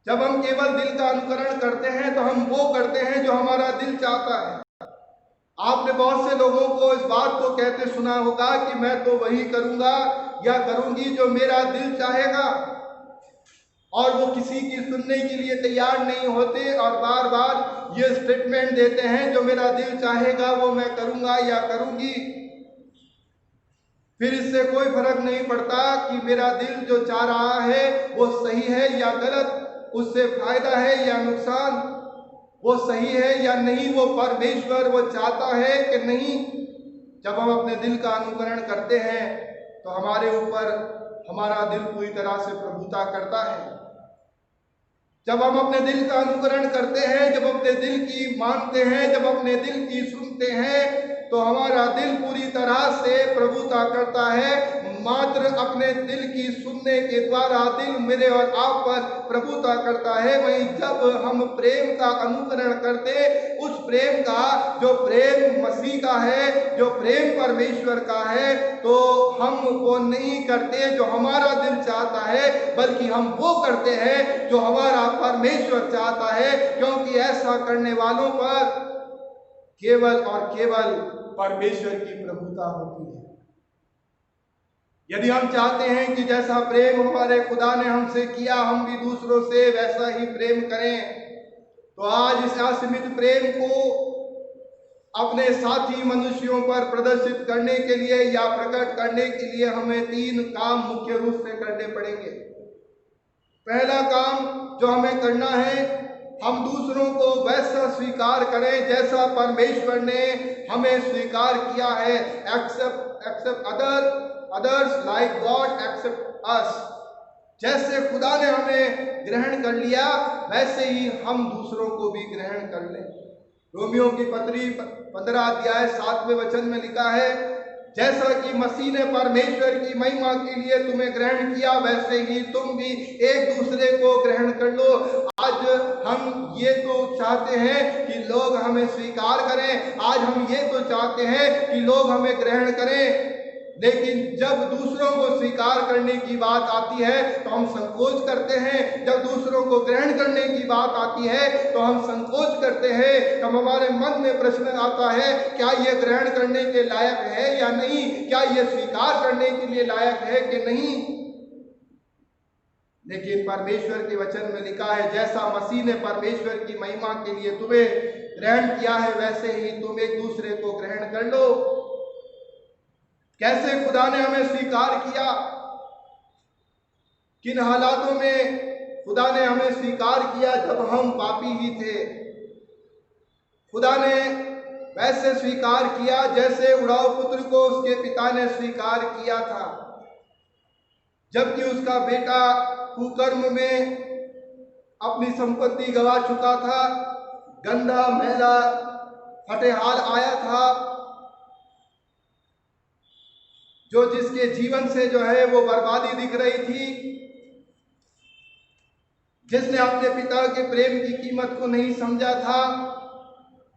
जब हम केवल दिल का अनुकरण करते हैं तो हम वो करते हैं जो हमारा दिल चाहता है। आपने बहुत से लोगों को इस बात को कहते सुना होगा कि मैं तो वही करूंगा या करूंगी जो मेरा दिल चाहेगा, और वो किसी की सुनने के लिए तैयार नहीं होते और बार बार ये स्टेटमेंट देते हैं जो मेरा दिल चाहेगा वो मैं करूंगा या करूंगी। फिर इससे कोई फर्क नहीं पड़ता कि मेरा दिल जो चाह रहा है वो सही है या गलत, उससे फायदा है या नुकसान, वो सही है या नहीं, वो परमेश्वर वो चाहता है कि नहीं। जब हम अपने दिल का अनुकरण करते हैं तो हमारे ऊपर हमारा दिल पूरी तरह से प्रभुता करता है। जब हम अपने दिल का अनुकरण करते हैं, जब अपने दिल की मानते हैं, जब अपने दिल की सुनते हैं, तो हमारा दिल पूरी तरह से प्रभुता करता है। मात्र अपने दिल की सुनने के द्वारा दिल मेरे और आप पर प्रभुता करता है। वहीं जब हम प्रेम का अनुकरण करते, उस प्रेम का जो प्रेम मसीह का है, जो प्रेम परमेश्वर का है, तो हम वो नहीं करते जो हमारा दिल चाहता है, बल्कि हम वो करते हैं जो हमारा परमेश्वर चाहता है, क्योंकि ऐसा करने वालों पर केवल और केवल परमेश्वर की प्रभुता होती है। यदि हम चाहते हैं कि जैसा प्रेम हमारे खुदा ने हमसे किया हम भी दूसरों से वैसा ही प्रेम करें, तो आज इस असीमित प्रेम को अपने साथी मनुष्यों पर प्रदर्शित करने के लिए या प्रकट करने के लिए हमें 3 काम मुख्य रूप से करने पड़ेंगे। पहला काम जो हमें करना है, हम दूसरों को वैसा स्वीकार करें जैसा परमेश्वर ने हमें स्वीकार किया है। Accept others like God accept us. जैसे खुदा ने हमें ग्रहण कर लिया वैसे ही हम दूसरों को भी ग्रहण कर लें। रोमियो की पत्री 15 अध्याय 7वें वचन में लिखा है, जैसा कि मसीह ने परमेश्वर की महिमा के लिए तुम्हें ग्रहण किया वैसे ही तुम भी एक दूसरे को ग्रहण कर लो। आज हम ये तो चाहते हैं कि लोग हमें स्वीकार करें, आज हम ये तो चाहते हैं कि लोग हमें ग्रहण करें, लेकिन जब दूसरों को स्वीकार करने की बात आती है तो हम संकोच करते हैं। जब दूसरों को ग्रहण करने की बात आती है तो हम संकोच करते हैं। तब हमारे मन में प्रश्न आता है, क्या ये ग्रहण करने के लायक है या नहीं, क्या ये स्वीकार करने के लिए लायक है कि नहीं। लेकिन परमेश्वर के वचन में लिखा है, जैसा मसीह ने परमेश्वर की महिमा के लिए तुम्हें ग्रहण किया है वैसे ही तुम एक दूसरे को ग्रहण कर लो। कैसे खुदा ने हमें स्वीकार किया, किन हालातों में खुदा ने हमें स्वीकार किया? जब हम पापी ही थे, खुदा ने वैसे स्वीकार किया जैसे उड़ाऊ पुत्र को उसके पिता ने स्वीकार किया था। जबकि उसका बेटा कुकर्म में अपनी संपत्ति गंवा चुका था, गंदा मैला फटेहाल आया था, जो जिसके जीवन से जो है वो बर्बादी दिख रही थी, जिसने अपने पिता के प्रेम की कीमत को नहीं समझा था,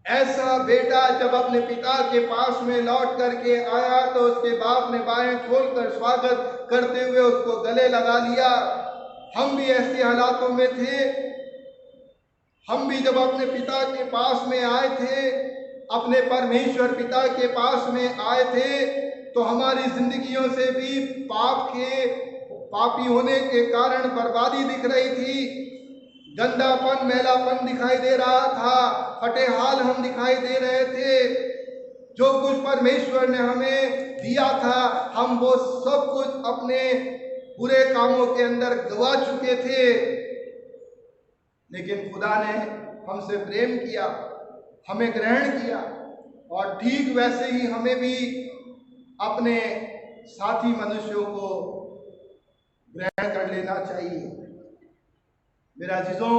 ऐसा बेटा जब अपने पिता के पास में लौट करके आया तो उसके बाप ने बाहें खोलकर स्वागत करते हुए उसको गले लगा लिया। हम भी ऐसे हालातों में थे। हम भी जब अपने पिता के पास में आए थे, अपने परमेश्वर पिता के पास में आए थे, तो हमारी जिंदगियों से भी पापी होने के कारण बर्बादी दिख रही थी। गंदापन, मैलापन दिखाई दे रहा था। फटे हाल हम दिखाई दे रहे थे। जो कुछ परमेश्वर ने हमें दिया था, हम वो सब कुछ अपने बुरे कामों के अंदर गवा चुके थे। लेकिन खुदा ने हमसे प्रेम किया, हमें ग्रहण किया, और ठीक वैसे ही हमें भी अपने साथी मनुष्यों को ग्रहण कर लेना चाहिए। मेरा अजीजों,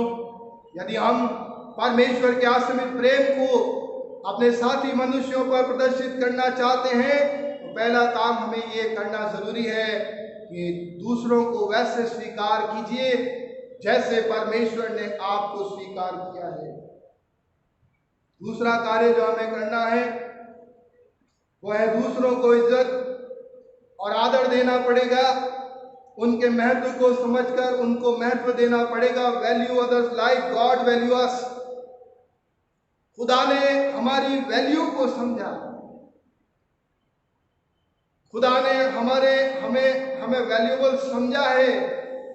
यदि हम परमेश्वर के असीमित प्रेम को अपने साथी मनुष्यों पर प्रदर्शित करना चाहते हैं, तो पहला काम हमें ये करना जरूरी है कि दूसरों को वैसे स्वीकार कीजिए जैसे परमेश्वर ने आपको स्वीकार किया है। दूसरा कार्य जो हमें करना है वो है दूसरों को इज्जत और आदर देना पड़ेगा। उनके महत्व को समझकर उनको महत्व देना पड़ेगा। Value others like God value us. खुदा ने हमारी वैल्यू को समझा। खुदा ने हमें वैल्यूबल समझा है,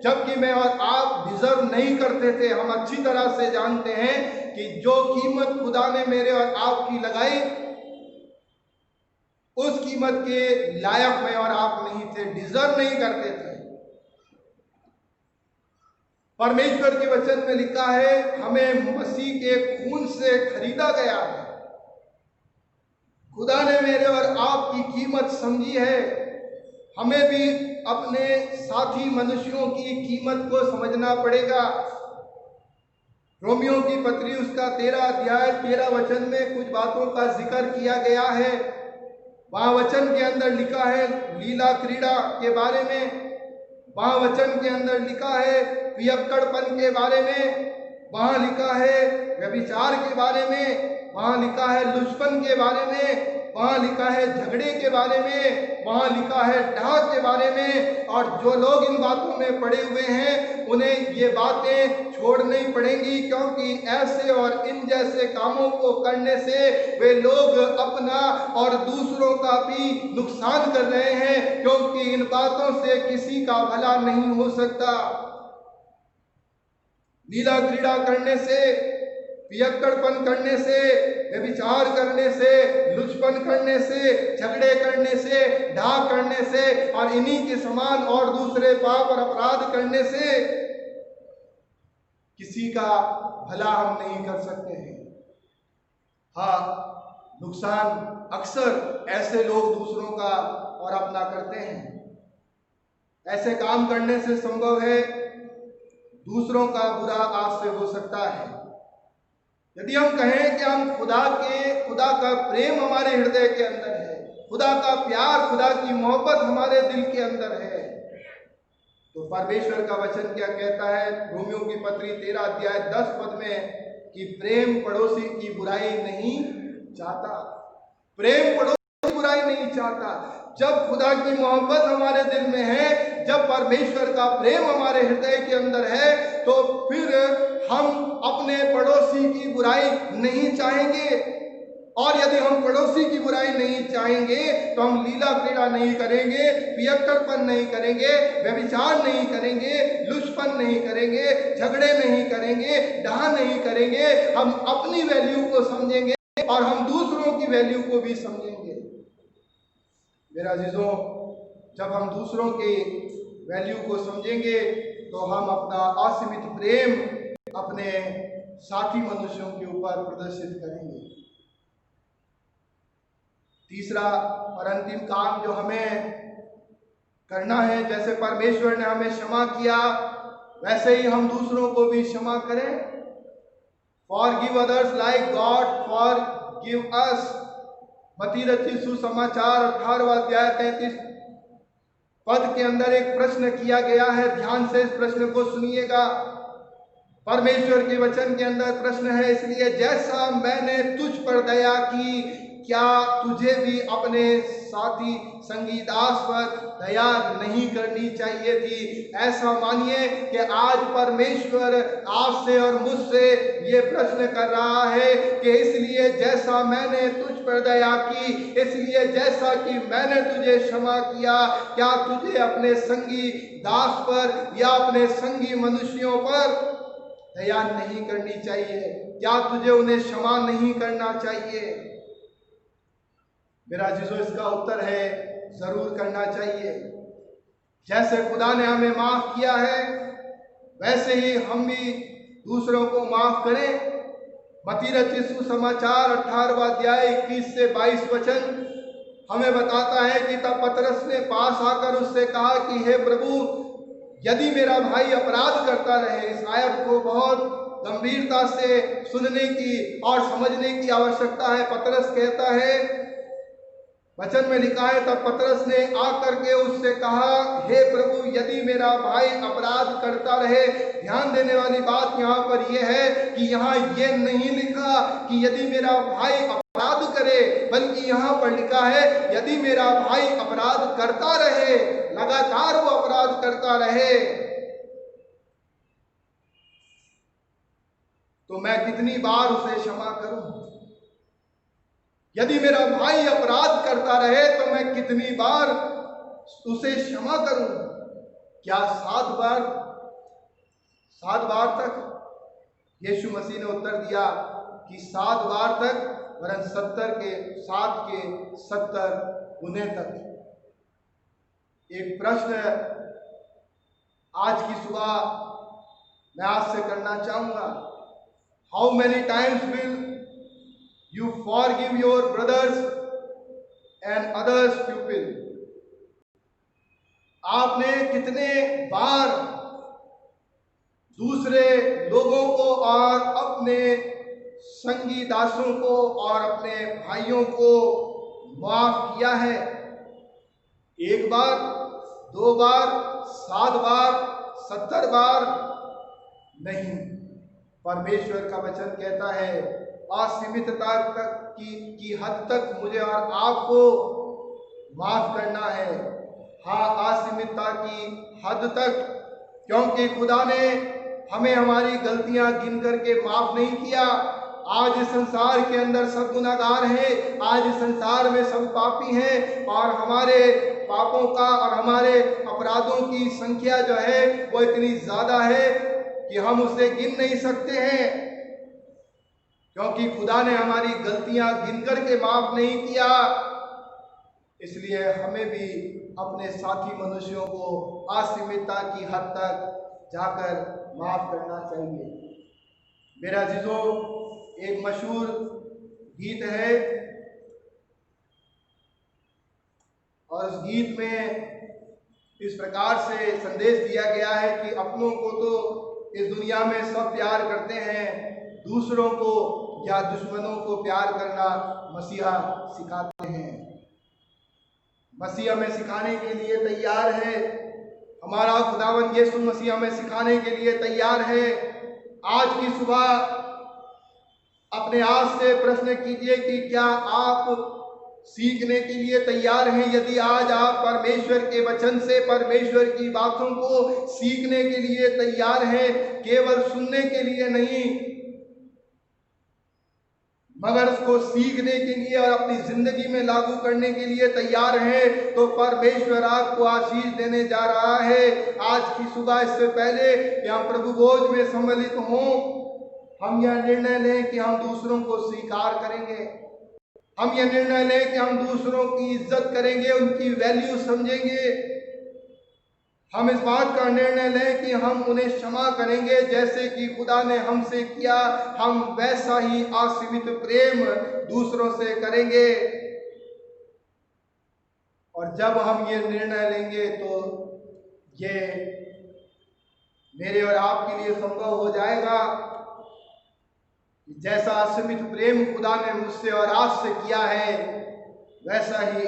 जबकि मैं और आप डिजर्व नहीं करते थे। हम अच्छी तरह से जानते हैं कि जो कीमत खुदा ने मेरे और आपकी लगाई, उस कीमत के लायक मैं और आप नहीं थे, डिजर्व नहीं करते थे। परमेश्वर के वचन में लिखा है, हमें मसीह के खून से खरीदा गया है। खुदा ने मेरे और आपकी कीमत समझी है। हमें भी अपने साथी मनुष्यों की कीमत को समझना पड़ेगा। रोमियो की पत्री उसका 13 अध्याय 13 वचन में कुछ बातों का जिक्र किया गया है। वहां वचन के अंदर लिखा है लीला क्रीड़ा के बारे में, वहां वचन के अंदर लिखा है पियक्कड़पन के बारे में, वहां लिखा है व्यभिचार के बारे में, वहां लिखा है लुचपन के बारे में, वहां लिखा है झगड़े के बारे में, वहां लिखा है डाक के बारे में। और जो लोग इन बातों में पड़े हुए हैं, उन्हें ये बातें छोड़नी पड़ेंगी, क्योंकि ऐसे और इन जैसे कामों को करने से वे लोग अपना और दूसरों का भी नुकसान कर रहे हैं, क्योंकि इन बातों से किसी का भला नहीं हो सकता। लीला क्रीड़ा करने से, पियक्कड़पन करने से, व्यभिचार करने से, लुचपन करने से, झगड़े करने से, ढाक करने से और इन्हीं के समान और दूसरे पाप और अपराध करने से किसी का भला हम नहीं कर सकते हैं। हाँ, नुकसान अक्सर ऐसे लोग दूसरों का और अपना करते हैं। ऐसे काम करने से संभव है दूसरों का बुरा आज से हो सकता है। यदि हम कहें कि हम खुदा का प्रेम हमारे हृदय के अंदर है, खुदा का प्यार, खुदा की मोहब्बत हमारे दिल के अंदर है, तो परमेश्वर का वचन क्या कहता है रोमियो की पत्री 13 अध्याय 10 पद में कि प्रेम पड़ोसी की बुराई नहीं चाहता। प्रेम पड़ोसी की बुराई नहीं चाहता। जब खुदा की मोहब्बत हमारे दिल में है, जब परमेश्वर का प्रेम हमारे हृदय के अंदर है, तो फिर हम अपने पड़ोसी की बुराई नहीं चाहेंगे। और यदि हम पड़ोसी की बुराई नहीं चाहेंगे तो हम लीला क्रीड़ा नहीं करेंगे, पियक्कड़पन नहीं करेंगे, व्यभिचार नहीं करेंगे, लुचपन नहीं करेंगे, झगड़े नहीं करेंगे, डाह नहीं करेंगे। हम अपनी वैल्यू को समझेंगे और हम दूसरों की वैल्यू को भी समझेंगे। मेरा अजीजों, जब हम दूसरों की वैल्यू को समझेंगे तो हम अपना असीमित प्रेम अपने साथी मनुष्यों के ऊपर प्रदर्शित करेंगे। तीसरा और अंतिम काम जो हमें करना है, जैसे परमेश्वर ने हमें क्षमा किया वैसे ही हम दूसरों को भी क्षमा करें। Forgive others like God forgive अस। मत्ती रचित सुसमाचार 18वां अध्याय 33 पद के अंदर एक प्रश्न किया गया है। ध्यान से इस प्रश्न को सुनिएगा। परमेश्वर के वचन के अंदर प्रश्न है, इसलिए जैसा मैंने तुझ पर दया की, क्या तुझे भी अपने साथी संगी दास पर दया नहीं करनी चाहिए थी? ऐसा मानिए कि आज परमेश्वर आपसे और मुझसे ये प्रश्न कर रहा है कि इसलिए जैसा मैंने तुझ पर दया की, इसलिए जैसा कि मैंने तुझे क्षमा किया, क्या तुझे अपने संगी दास पर या अपने संगी मनुष्यों पर दया नहीं करनी चाहिए? क्या तुझे उन्हें क्षमा नहीं करना चाहिए? मेरा जिसो इसका उत्तर है, जरूर करना चाहिए। जैसे खुदा ने हमें माफ किया है, वैसे ही हम भी दूसरों को माफ करें। मत्ती रचित सुसमाचार 18वां अध्याय 21 से 22 वचन हमें बताता है कि तब पतरस ने पास आकर उससे कहा कि हे प्रभु, यदि मेरा भाई अपराध करता रहे। इस आयत को बहुत गंभीरता से सुनने की और समझने की आवश्यकता है। पतरस कहता है, वचन में लिखा है, तब पतरस ने आकर के उससे कहा, हे प्रभु, यदि मेरा भाई अपराध करता रहे। ध्यान देने वाली बात यहाँ पर यह है कि यहाँ ये नहीं लिखा कि यदि मेरा भाई अपराध करे, बल्कि यहाँ पर लिखा है यदि मेरा भाई अपराध करता रहे, लगातार वो अपराध करता रहे, तो मैं कितनी बार उसे क्षमा करूं? यदि मेरा भाई अपराध करता रहे तो मैं कितनी बार उसे क्षमा करूं? क्या 7 बार? 7 बार तक? यीशु मसीह ने उत्तर दिया कि 7 बार तक, वरन 7 के 70 गुने तक। एक प्रश्न आज की सुबह मैं आपसे करना चाहूंगा, how many times will you forgive your brothers and others people? आपने कितने बार दूसरे लोगों को और अपने संगी दासों को और अपने भाइयों को माफ किया है? 1 बार, 2 बार, 7 बार, 70 बार? नहीं। परमेश्वर का वचन कहता है असीमितता तक की हद तक मुझे और आपको माफ करना है। हाँ, असीमितता की हद तक, क्योंकि खुदा ने हमें हमारी गलतियां गिन करके माफ नहीं किया। आज इस संसार के अंदर सब गुनाहगार हैं, आज इस संसार में सब पापी हैं, और हमारे पापों का और हमारे अपराधों की संख्या जो है वो इतनी ज्यादा है कि हम उसे गिन नहीं सकते हैं, क्योंकि खुदा ने हमारी गलतियां गिन करके माफ नहीं किया। इसलिए हमें भी अपने साथी मनुष्यों को असीमितता की हद तक जाकर माफ करना चाहिए। मेरा जीजो, एक मशहूर गीत है और उस गीत में इस प्रकार से संदेश दिया गया है कि अपनों को तो इस दुनिया में सब प्यार करते हैं, दूसरों को या दुश्मनों को प्यार करना मसीहा सिखाते हैं। मसीहा में सिखाने के लिए तैयार है। हमारा खुदावंद यीशु मसीहा में सिखाने के लिए तैयार है। आज की सुबह अपने आप से प्रश्न कीजिए कि क्या आप सीखने के लिए तैयार हैं? यदि आज आप परमेश्वर के वचन से, परमेश्वर की बातों को सीखने के लिए तैयार हैं, केवल सुनने के लिए नहीं, मगर उसको सीखने के लिए और अपनी जिंदगी में लागू करने के लिए तैयार हैं, तो परमेश्वर आपको आशीष देने जा रहा है। आज की सुबह, इससे पहले कि हम प्रभु भोज में सम्मिलित हों, हम यह निर्णय लें कि हम दूसरों को स्वीकार करेंगे। हम यह निर्णय लें कि हम दूसरों की इज्जत करेंगे, उनकी वैल्यू समझेंगे। हम इस बात का निर्णय लें कि हम उन्हें क्षमा करेंगे, जैसे कि खुदा ने हमसे किया, हम वैसा ही असीमित प्रेम दूसरों से करेंगे। और जब हम ये निर्णय लेंगे तो ये मेरे और आपके लिए संभव हो जाएगा। जैसा असीमित प्रेम खुदा ने मुझसे और आपसे किया है, वैसा ही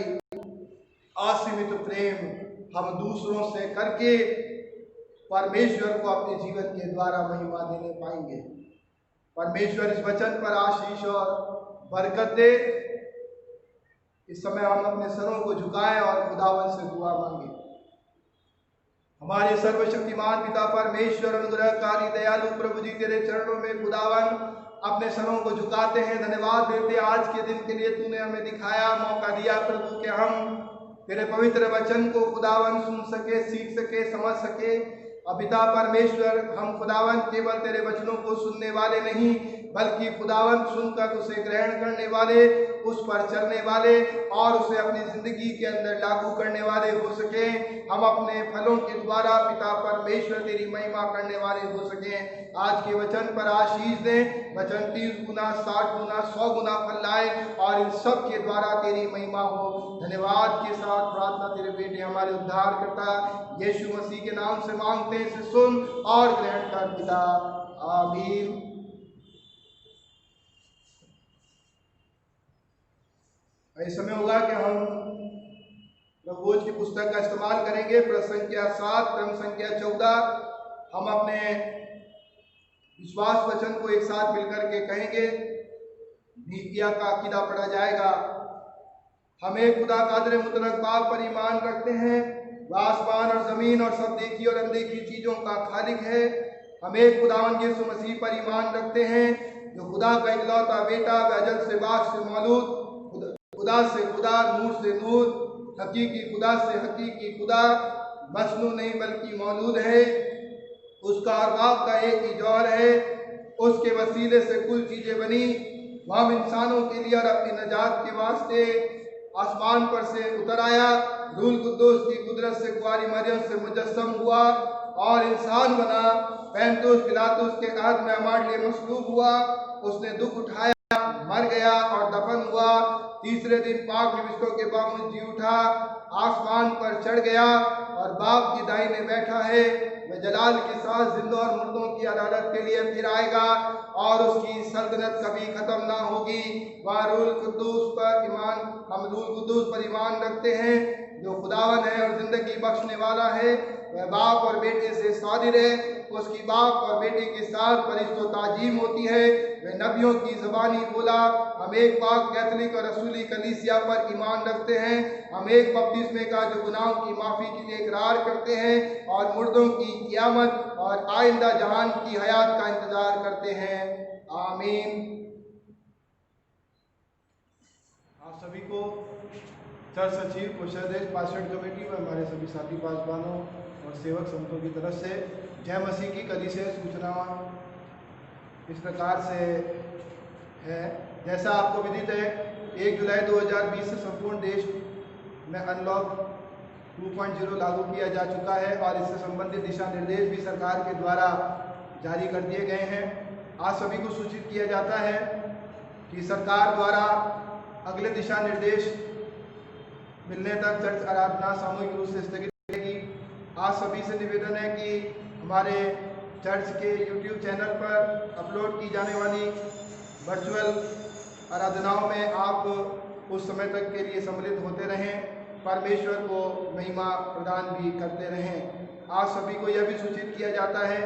असीमित प्रेम हम दूसरों से करके परमेश्वर को अपने जीवन के द्वारा महिमा देने पाएंगे। परमेश्वर इस वचन पर आशीष और बरकत दे। इस समय हम अपने सरों को झुकाएं और खुदावन से दुआ मांगे। हमारे सर्वशक्तिमान पिता परमेश्वर, अनुग्रहकारी दयालु प्रभु जी, तेरे चरणों में खुदावन अपने सरों को झुकाते हैं, धन्यवाद देते। आज के दिन के लिए तूने हमें दिखाया, मौका दिया प्रभु कि हम तेरे पवित्र वचन को खुदावन सुन सके, सीख सके, समझ सके। और पिता परमेश्वर, हम खुदावन केवल तेरे वचनों को सुनने वाले नहीं, बल्कि खुदावन सुनकर उसे ग्रहण करने वाले, उस पर चलने वाले और उसे अपनी जिंदगी के अंदर लागू करने वाले हो सके। हम अपने फलों के द्वारा पिता परमेश्वर तेरी महिमा करने वाले हो सके। आज के वचन पर आशीष दें। वचन 30 गुना, 60 गुना, 100 गुना फल लाए और इन सब के द्वारा तेरी महिमा हो। धन्यवाद के साथ प्रार्थना तेरे बेटे हमारे उद्धार करता यीशु मसीह के नाम से मांगते हैं, इसे सुन और ग्रहण कर पिता, आमीन। इस समय होगा कि हम प्रभुज की पुस्तक का इस्तेमाल करेंगे। प्रश्न संख्या 7, क्रम संख्या 14। हम अपने विश्वास वचन को एक साथ मिलकर के कहेंगे। नीतिया का अकीदा पढ़ा जाएगा। हम एक खुदा कादिर मुतलक बाप पर ईमान रखते हैं, वह आसमान और जमीन और सब देखी और अनदेखी चीजों का खालिक है। हम एक खुदावन यीशु मसीह पर ईमान रखते हैं, जो खुदा का इकलौता बेटा, वह अजल से बाग से मौजूद, खुदा से खुदा, नूर से नूर, हकीकी खुदा से हकीकी खुदा, मसनू नहीं बल्कि मौजूद है। उसका और बाप का एक ही जौहर है। उसके वसीले से कुल चीजें बनी। वह हम इंसानों के लिए और अपनी नजात के वास्ते आसमान पर से उतर आया। रूल कुद्दूस की कुदरत से कुआरी मरियम से मुजस्सम हुआ और इंसान बना। पैंतुस पिलातुस के हाथ में हमारे लिए मसलूब हुआ। उसने दुख उठाया, मर गया और दफन हुआ। तीसरे दिन पाक निविष्टों के बावजूद जी उठा, आसमान पर चढ़ गया और बाप की दाहिने बैठा है। वह जलाल के साथ जिंदा और मुर्दों की अदालत के लिए फिर आएगा और उसकी सल्तनत कभी खत्म ना होगी। वह रूल कुद्दूस पर ईमान, हम रूल कुद्दूस पर ईमान रखते हैं, जो खुदावन है और जिंदगी बख्शने वाला है। वह बाप और बेटे से सादिर है। उसकी बाप और बेटे के साथ फरिश्तों ताजीम होती है। वह नबियों की ज़बानी बोला। हम एक पाक कैथलिक और रसूली कलीसिया पर ईमान रखते हैं। हम एक बपतिस्मे का जो गुनाहों की माफ़ी के लिए इकरार करते हैं और मुर्दों की क़यामत और आइंदा जहान की हयात का इंतज़ार करते हैं। आमीन। आप सभी को चर्च सचिव, कोषाध्यक्ष, पास्टरेट कमेटी व हमारे सभी साथी पासवानों और सेवक संतों की तरफ से जय मसीह की कलीसिया सूचना इस प्रकार से है। जैसा आपको विदित है, 1 जुलाई 2020 से संपूर्ण देश में अनलॉक 2.0 लागू किया जा चुका है और इससे संबंधित दिशा निर्देश भी सरकार के द्वारा जारी कर दिए गए हैं। आज सभी को सूचित किया जाता है कि सरकार द्वारा अगले दिशा निर्देश मिलने तक चर्च आराधना सामूहिक रूप से स्थगित रहेगी। आज सभी से निवेदन है कि हमारे चर्च के YouTube चैनल पर अपलोड की जाने वाली वर्चुअल आराधनाओं में आप उस समय तक के लिए सम्मिलित होते रहें, परमेश्वर को महिमा प्रदान भी करते रहें। आज सभी को यह भी सूचित किया जाता है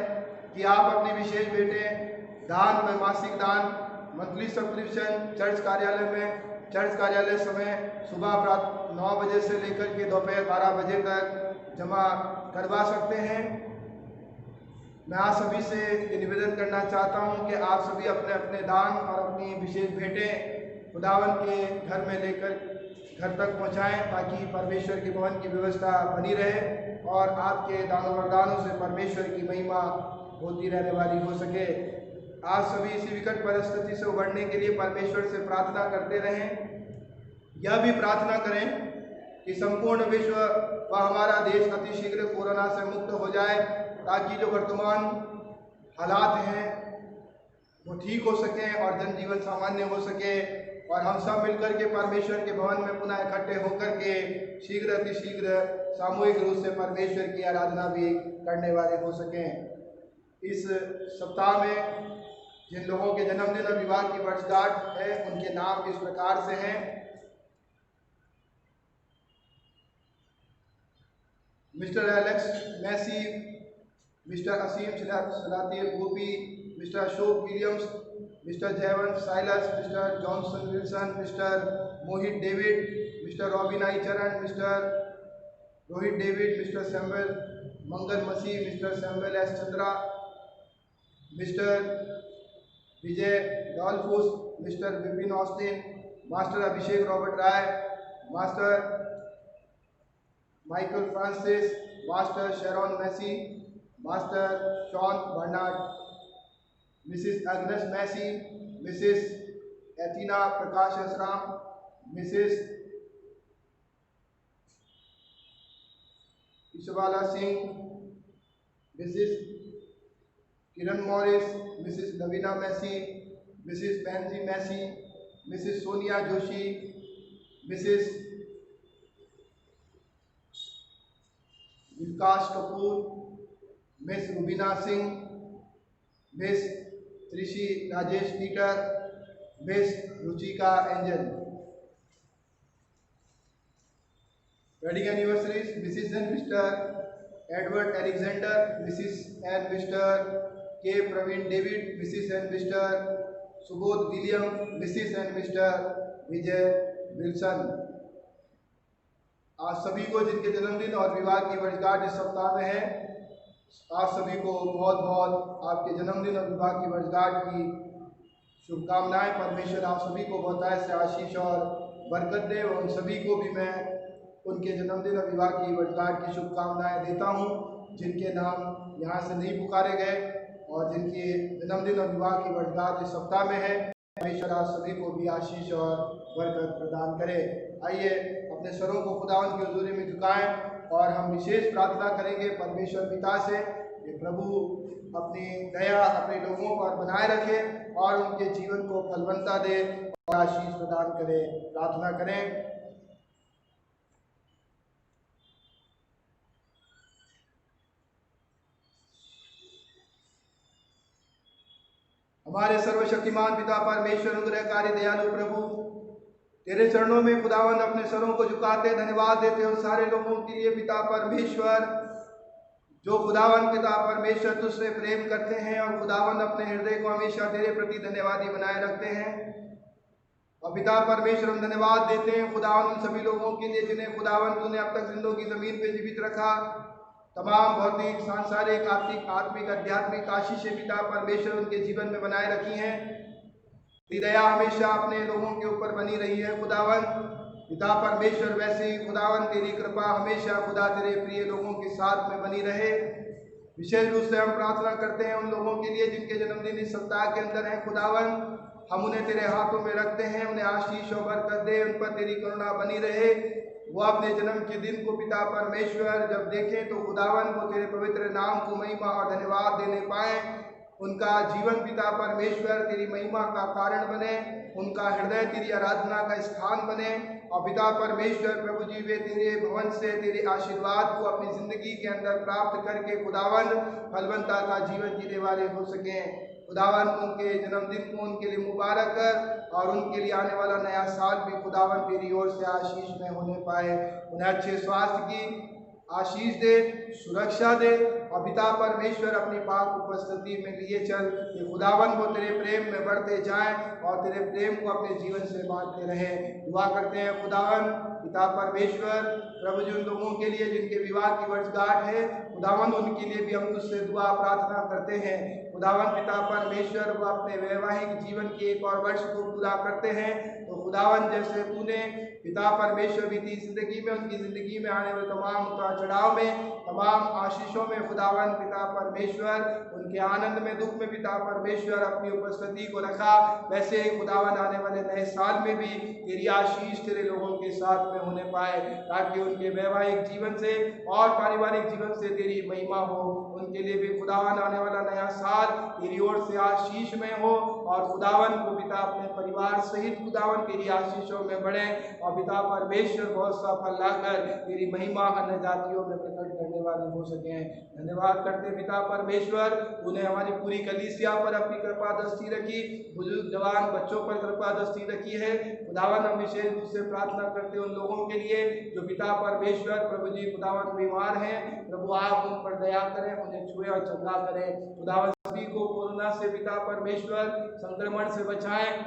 कि आप अपने विशेष बेटे दान व मासिक दान, मंथली सब्सक्रिप्शन चर्च कार्यालय में, चर्च कार्यालय समय सुबह 9 बजे से लेकर के दोपहर 12 बजे तक जमा करवा सकते हैं। मैं आप सभी से निवेदन करना चाहता हूं कि आप सभी अपने अपने दान और अपनी विशेष भेंटें खुदावन के घर में लेकर घर तक पहुंचाएं, ताकि परमेश्वर के भवन की व्यवस्था बनी रहे और आपके दानों वरदानों से परमेश्वर की महिमा होती रहने वाली हो सके। आज सभी इसी विकट परिस्थिति से उबरने के लिए परमेश्वर से प्रार्थना करते रहें। यह भी प्रार्थना करें कि संपूर्ण विश्व व हमारा देश अतिशीघ्र कोरोना से मुक्त हो जाए, ताकि जो वर्तमान हालात हैं वो ठीक हो सकें और जनजीवन सामान्य हो सके और हम सब मिलकर के परमेश्वर के भवन में पुनः इकट्ठे होकर के शीघ्र अतिशीघ्र सामूहिक रूप से परमेश्वर की आराधना भी करने वाले हो सकें। इस सप्ताह में जिन लोगों के जन्मदिन और विवाह की वर्षगांठ है, उनके नाम इस प्रकार से हैं: Mister Alex Massey Mister Aseem Salatiel Gopi, Mister Ashok Williams, Mister Jaywant Silas, Mister Johnson Wilson, Mister Mohit David, Mister Robin I Charan, Mister Rohit David, Mister Samuel Mangal Masih, Mister Samuel S Chandra, Mister Vijay Dolphus, Mister Vipin Austin, Master Abhishek Robert Rai, Master Michael Francis, Master Sharon Massey, Master Shaun Bernard, Mrs Agnes Massey, Mrs Athena Prakash Asram, Mrs Ishbala Singh, Mrs Kiran Morris, Mrs Navina Massey, Mrs Pansy Massey, Mrs Sonia Joshi, Mrs Vikas Kapoor, Miss Rubina Singh, Miss Trishi Rajesh Peter, Miss Ruchika Angel. Wedding anniversaries Mrs and Mister Edward Alexander, Mrs and Mister K Praveen David, Mrs and Mister Subodh William, Mrs and Mister Vijay Wilson. आज सभी को जिनके जन्मदिन और विवाह की वर्षगांठ इस सप्ताह में है, आप सभी को बहुत बहुत आपके जन्मदिन और विवाह की वर्षगांठ की शुभकामनाएं। परमेश्वर आप सभी को बहुतायत से आशीष और बरकत दे। और उन सभी को भी मैं उनके जन्मदिन और विवाह की वर्षगांठ की शुभकामनाएं देता हूं, जिनके नाम यहां से नहीं पुकारे गए और जिनके जन्मदिन और विवाह की वर्षगांठ इस सप्ताह में है। परमेश्वर आप सभी को भी आशीष और बरकत प्रदान करे। आइए अपने स्वरों को खुदावंद की हुजूरी में झुकाएं और हम विशेष प्रार्थना करेंगे परमेश्वर पिता से कि प्रभु अपनी दया अपने लोगों पर बनाए रखे और उनके जीवन को फलवंता दे और आशीष प्रदान करे। प्रार्थना करें। हमारे सर्वशक्तिमान पिता परमेश्वर अनुग्रहकारी दयालु प्रभु, तेरे चरणों में खुदावंद अपने सरों को झुकाते धन्यवाद देते हो सारे लोगों के लिए पिता परमेश्वर, जो खुदावंद पिता परमेश्वर तुझसे प्रेम करते हैं और खुदावंद अपने हृदय को हमेशा तेरे प्रति धन्यवादी बनाए रखते हैं। और पिता परमेश्वर हम धन्यवाद देते हैं खुदावंद उन सभी लोगों के लिए जिन्हें खुदावंद तूने अब तक जिंदों की जमीन पे जीवित रखा। तमाम भौतिक सांसारिक आत्मिक आध्यात्मिक आशीषें पिता परमेश्वर उनके जीवन में बनाए रखी हैं। तेरी दया हमेशा अपने लोगों के ऊपर बनी रही है खुदावंद पिता परमेश्वर, वैसे ही खुदावंद तेरी कृपा हमेशा खुदा तेरे प्रिय लोगों के साथ में बनी रहे। विशेष रूप से हम प्रार्थना करते हैं उन लोगों के लिए जिनके जन्मदिन इस सप्ताह के अंदर है खुदावंद, हम उन्हें तेरे हाथों में रखते हैं। उन्हें आशीष और बरकत दे, उन पर तेरी करुणा बनी रहे। वो अपने जन्म के दिन को पिता परमेश्वर जब देखें तो खुदावंद वो तेरे पवित्र नाम को महिमा और धन्यवाद देने पाए। उनका जीवन पिता परमेश्वर तेरी महिमा का कारण बने, उनका हृदय तेरी आराधना का स्थान बने। और पिता परमेश्वर प्रभु जी वे तेरे भवन से तेरे आशीर्वाद को अपनी जिंदगी के अंदर प्राप्त करके खुदावंद फलवंता का जीवन जीने वाले हो सकें। खुदावंद उनके जन्मदिन को उनके लिए मुबारक कर और उनके लिए आने वाला नया साल भी खुदावंद तेरी ओर से आशीष में होने पाए। उन्हें अच्छे स्वास्थ्य की आशीष दे, सुरक्षा दे और पिता परमेश्वर अपनी पाक उपस्थिति में लिए चल कि खुदावंद वो तेरे प्रेम में बढ़ते जाएं और तेरे प्रेम को अपने जीवन से बांटते रहें। दुआ करते हैं खुदावंद पिता परमेश्वर प्रभु जी उन लोगों के लिए जिनके विवाह की वर्षगांठ है खुदावंद, उनके लिए भी हम तुझसे दुआ प्रार्थना करते हैं। खुदावंद पिता परमेश्वर वो अपने वैवाहिक जीवन के एक और वर्ष को पूरा करते हैं तो खुदावंद जैसे तूने पिता परमेश्वर बीती जिंदगी में उनकी जिंदगी में आने वाले तमाम उतार चढ़ाव में तमाम आशीषों में खुदावंद पिता परमेश्वर उनके आनंद में दुख में पिता परमेश्वर अपनी उपस्थिति को रखा, वैसे ही खुदावंद आने वाले नए साल में भी तेरी आशीष तेरे लोगों के साथ में होने पाए, ताकि उनके वैवाहिक जीवन से और पारिवारिक जीवन से तेरी महिमा हो। उनके लिए भी खुदावंद आने वाला नया साल तेरी ओर से आशीष में हो और खुदावंद को पिता अपने परिवार सहित खुदावंद तेरी आशीषों में बढ़े और पिता परमेश्वर बहुत सा फल लाकर तेरी महिमा अन्य जातियों में प्रकट करने आशीर्वादित हो सकें। धन्यवाद करते पिता परमेश्वर, तूने हमारी पूरी कलीसिया पर अपनी कृपा दृष्टि रखी, बुजुर्ग जवान बच्चों पर कृपा दृष्टि रखी है। खुदावन हम विशेष रूप से प्रार्थना करते उन लोगों के लिए जो पिता परमेश्वर प्रभु जी खुदावन बीमार हैं, प्रभु आप उन पर दया करें, उन्हें छुए और चंगा करें। खुदावन सभी को कोरोना से पिता परमेश्वर संक्रमण से बचाएं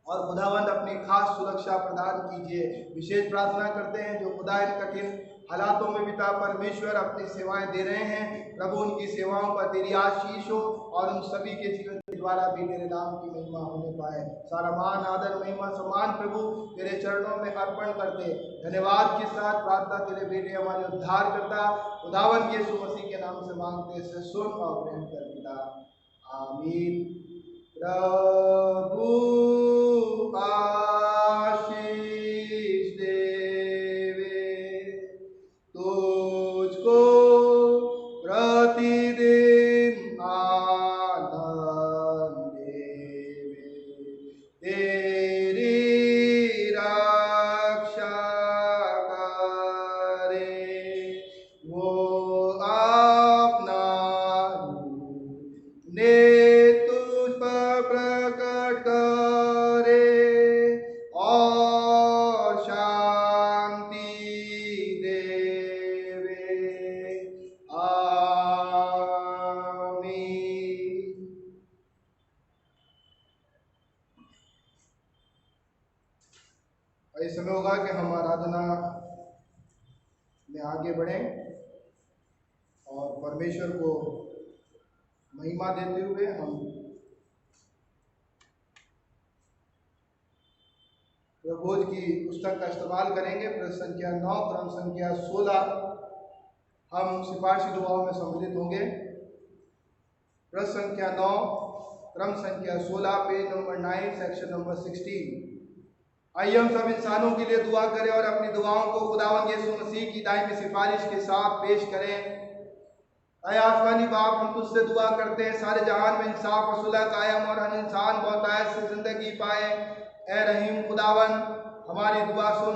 और खुदावंद अपनी खास सुरक्षा प्रदान कीजिए। विशेष प्रार्थना करते हैं जो खुदा इन कठिन हालातों में पिता परमेश्वर अपनी सेवाएं दे रहे हैं, प्रभु उनकी सेवाओं पर तेरी आशीष हो और उन सभी के जीवन के द्वारा भी तेरे नाम की महिमा होने पाए। सारा मान आदर महिमा सम्मान प्रभु तेरे चरणों में अर्पण करते धन्यवाद के साथ प्रार्थना तेरे बेटे हमारे उद्धार करता खुदावंद यीशु मसीह के नाम से मांगते से सुन और प्रेम कर पिता, आमीन। प्रभु आशीष देवे तुझको प्रतिदिन आनंद देवे, तेरी रक्षा करे वो अपना ने प्रकट करे और शांति देवे, आमीन। इस समय होगा कि हम आराधना में आगे बढ़ें और परमेश्वर को महिमा देते हुए हम प्रभोज की पुस्तक का इस्तेमाल करेंगे। पृष्ठ संख्या 9 क्रम संख्या 16 हम सिफारिशी दुआओं में सम्मिलित होंगे। पृष्ठ संख्या 9 क्रम संख्या 16 पेज नंबर 9 सेक्शन नंबर 16। आइए हम सब इंसानों के लिए दुआ करें और अपनी दुआओं को खुदावंद यीशु मसीह की दायमी सिफारिश के साथ पेश करें। ऐ आसमानी बाप, हम तुझसे दुआ करते हैं सारे जहान में इंसाफ और सुलह कायम और हर इंसान बहुतायत से जिंदगी पाए। ऐ रहीम खुदावन, हमारी दुआ सुन।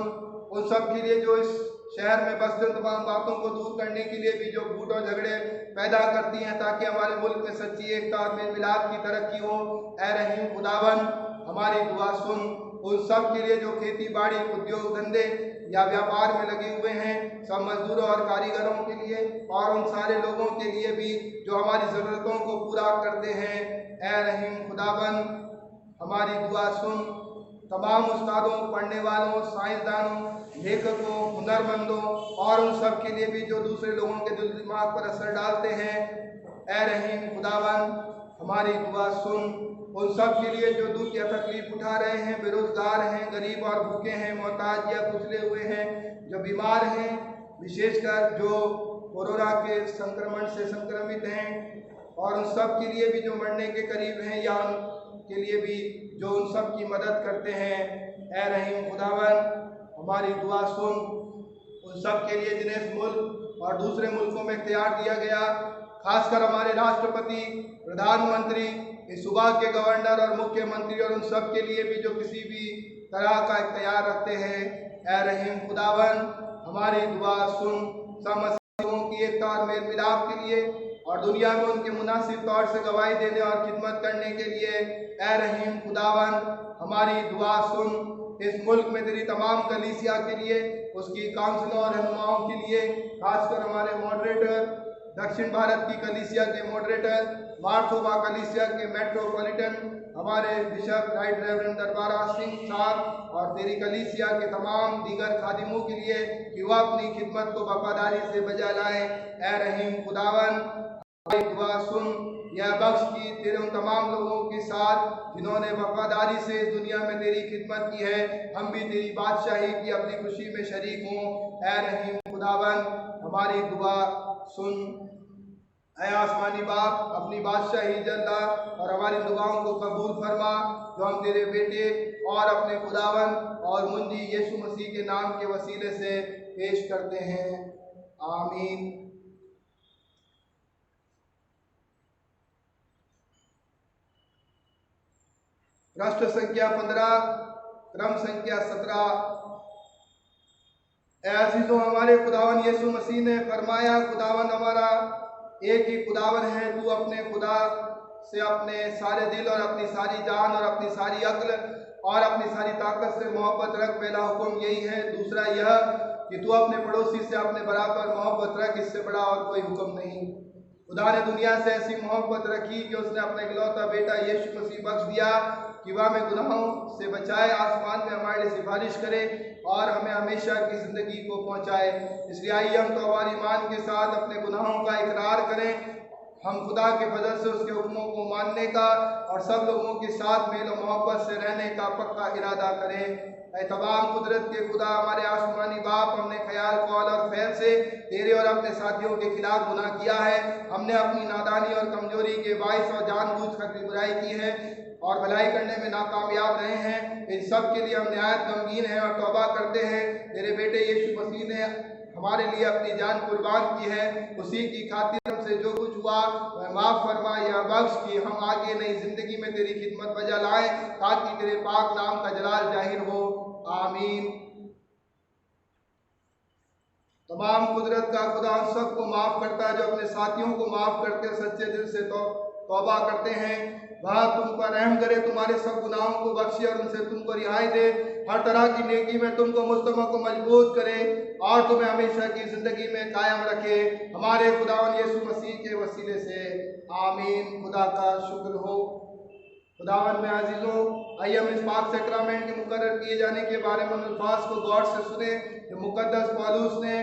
उन सब के लिए जो इस शहर में बसते तमाम बातों को दूर करने के लिए भी जो फूट और झगड़े पैदा करती हैं ताकि हमारे मुल्क में सच्ची एकता और मेल मिलाप की तरक्की हो। ऐ रहीम खुदावन, हमारी दुआ सुन। उन सब के लिए जो खेती बाड़ी उद्योग धंधे या व्यापार में लगे हुए हैं, सब मजदूरों और कारीगरों के लिए और उन सारे लोगों के लिए भी जो हमारी ज़रूरतों को पूरा करते हैं। ऐ रहीम खुदावन, हमारी दुआ सुन। तमाम उस्तादों, पढ़ने वालों, साइंसदानों, लेखकों, हुनरमंदों और उन सब के लिए भी जो दूसरे लोगों के दिल दिमाग पर असर डालते हैं। ऐ रहीम खुदावन, हमारी दुआ सुन। उन सब के लिए जो दुख या तकलीफ उठा रहे हैं, बेरोजगार हैं, गरीब और भूखे हैं, मोहताज या कुचले हुए हैं, जो बीमार हैं, विशेषकर जो कोरोना के संक्रमण से संक्रमित हैं, और उन सब के लिए भी जो मरने के करीब हैं या उनके लिए भी जो उन सब की मदद करते हैं। ऐ रहीम खुदावन, हमारी दुआ सुन। उन सब के लिए जिन्हें इस मुल्क और दूसरे मुल्कों में इख्तियार दिया गया, खासकर हमारे राष्ट्रपति, प्रधानमंत्री, इस सूबा के गवर्नर और मुख्यमंत्री और उन सब के लिए भी जो किसी भी तरह का इख्तियार रखते हैं। ऐ रहीम खुदावन, हमारी दुआ सुन। सब मसीहों की एकता और मेल मिलाप के लिए और दुनिया में उनके मुनासिब तौर से गवाही देने और खिदमत करने के लिए। ऐ रहीम खुदावन, हमारी दुआ सुन। इस मुल्क में तेरी तमाम कलीसिया के लिए, उसकी काउंसिलों और रहनुमाओं के लिए, खासकर हमारे मॉडरेटर, दक्षिण भारत की कलीसिया के मॉडरेटर, मारथोबा कलीसिया के मेट्रोपॉलिटन, हमारे बिशप राइट रेवरेंड दरबारा सिंह साहब और तेरी कलीसिया के तमाम दीगर खादिमों के लिए कि वह अपनी खिदमत को वफादारी से बजा लाए। ऐ रहीम खुदावन, हमारी दुआ सुन। यह बख्श की तेरे उन तमाम लोगों के साथ जिन्होंने वफादारी से इस दुनिया में तेरी खिदमत की है, हम भी तेरी बादशाही की अपनी खुशी में शरीक हों। ऐ रहीम खुदावन, हमारी दुआ सुन। ऐ आसमानी बाप, अपनी बादशाही जल्ला और हमारी दुआओं को कबूल फरमा जो हम तेरे बेटे और अपने खुदावन और मुंजी यीशु मसीह के नाम के वसीले से पेश करते हैं। आमीन। पृष्ठ संख्या 15 क्रम संख्या 17। अजीजों, हमारे खुदावन यीशु मसीह ने फरमाया, खुदावन हमारा एक ही खुदावन है। तू अपने खुदा से अपने सारे दिल और अपनी सारी जान और अपनी सारी अक्ल और अपनी सारी ताकत से मोहब्बत रख। पहला हुक्म यही है। दूसरा यह कि तू अपने पड़ोसी से अपने बराबर मोहब्बत रख। इससे बड़ा और कोई हुक्म नहीं। खुदा ने दुनिया से ऐसी मोहब्बत रखी कि उसने अपना इकलौता बेटा यीशु मसीह बख्श दिया कि वह हमें गुनाहों से बचाए, आसमान में हमारे लिए सिफारिश करे और हमें हमेशा की ज़िंदगी को पहुंचाए। इसलिए आइए हम तौबा और ईमान के साथ अपने गुनाहों का इकरार करें। हम खुदा के फजल से उसके हुक्मों को मानने का और सब लोगों के साथ मेल और मोहब्बत से रहने का पक्का इरादा करें। ऐ तमाम कुदरत के खुदा, हमारे आसमानी बाप, हमने ख्याल, कौल और फैल से तेरे और अपने साथियों के खिलाफ गुनाह किया है। हमने अपनी नादानी और कमजोरी के बाइस और जानबूझकर भी बुराई की है और भलाई करने में नाकामयाब रहे हैं। इन सब के लिए हम नहायत गमगीन हैं और तौबा करते हैं। तेरे बेटे यीशु मसीह ने हमारे लिए अपनी जान कुर्बान की है। उसी की खातिर हमसे जो कुछ हुआ वह माफ़ फरमा या बख्श कि हम आगे नई जिंदगी में तेरी खिदमत बजा लाएं, ताकि तेरे पाक नाम का जलाल जाहिर हो। आमीन। तमाम कुदरत का खुदा उन सबको माफ़ करता है जो अपने साथियों को माफ़ करते सच्चे दिल से तौबा करते हैं। वह तुम पर रहम करे, तुम्हारे सब गुनाहों को बख्शे और उनसे तुमको रिहाई दे। हर तरह की नेकी में तुमको मुस्तमा को मजबूत करे और तुम्हें हमेशा की जिंदगी में कायम रखे। हमारे खुदावन यीशु मसीह के वसीले से आमीन। खुदा का शुक्र हो। खुदावन में अजीजों, आइए हम इस पाक सैक्रामेंट के मुकर्रर किए जाने के बारे में अल्फाज को गौर से सुने जो मुकद्दस पौलुस ने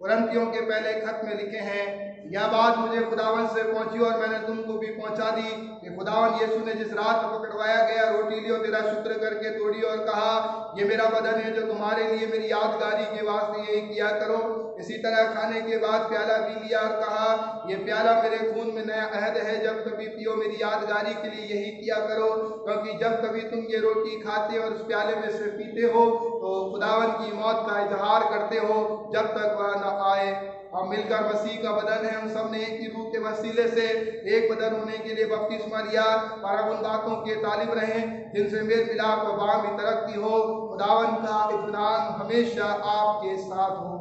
कुरिन्थियों के पहले खत में लिखे हैं। यह बात मुझे खुदावन से पहुंची और मैंने तुमको भी पहुंचा दी कि खुदावन यीशु ने जिस रात में पकड़वाया गया रोटी ली और तेरा शुक्र करके तोड़ी और कहा, ये मेरा बदन है जो तुम्हारे लिए मेरी यादगारी के वास्ते यही किया करो। इसी तरह खाने के बाद प्याला पी लिया और कहा, ये प्याला मेरे खून में नया अहद है, जब कभी पियो मेरी यादगारी के लिए यही किया करो। क्योंकि जब कभी तुम ये रोटी खाते और उस प्याले में से पीते हो तो खुदावन की मौत का इजहार करते हो जब तक वह न आए। हम मिलकर मसीह का बदन है। हम सब ने एक ही रूह के वसीले से एक बदन होने के लिए बपतिस्मा लिया और अब उन बातों के तालिब रहें जिनसे मेल मिलाप और बाम की तरक्की हो। खुदावन का इत्मीनान हमेशा आपके साथ हो।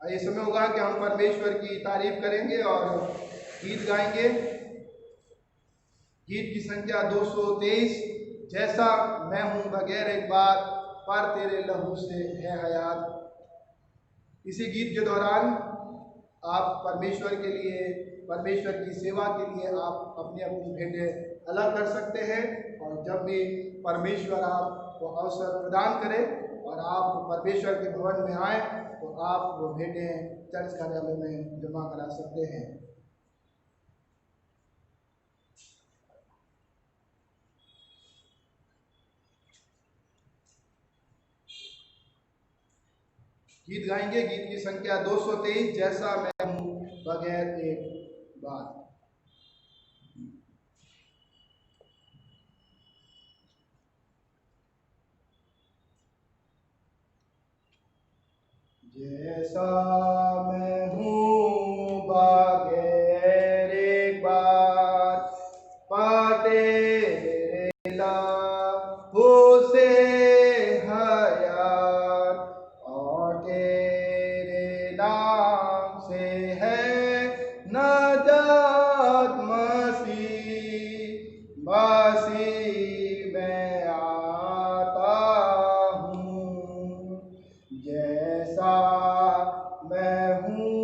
ये समय होगा कि हम परमेश्वर की तारीफ करेंगे और गीत गाएंगे। गीत की संख्या 223, जैसा मैं हूं बगैर एक बार पर तेरे लहू से है हयात। इसी गीत के दौरान आप परमेश्वर के लिए, परमेश्वर की सेवा के लिए आप अपनी अपनी भेंटें अलग कर सकते हैं। और जब भी परमेश्वर आपको अवसर प्रदान करे और आप परमेश्वर के भवन में आए तो आप वो भेंटें चर्च कार्यालय में जमा करा सकते हैं। गीत गाएंगे। गीत की संख्या 223, जैसा मैं हूं बगैर एक बात। जैसा मैं हूं बगैर एक बात पर तेरे लहू से हयात और तेरे नाम से है नजात। मसीह मसीह में आता हूँ। जैसा मैं हूँ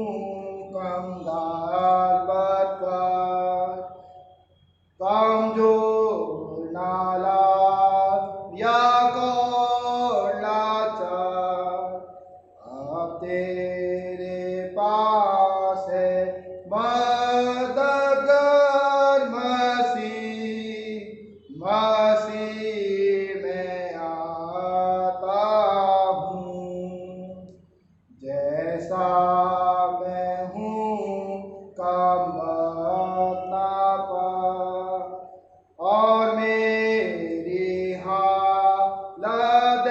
कंगाल बदकार, कमजोर नाला या लाचार, अब तेरे पास है मददगार। मसीह मसीह में आता हूँ। जैसा मैं हूँ कम और मेरी हालत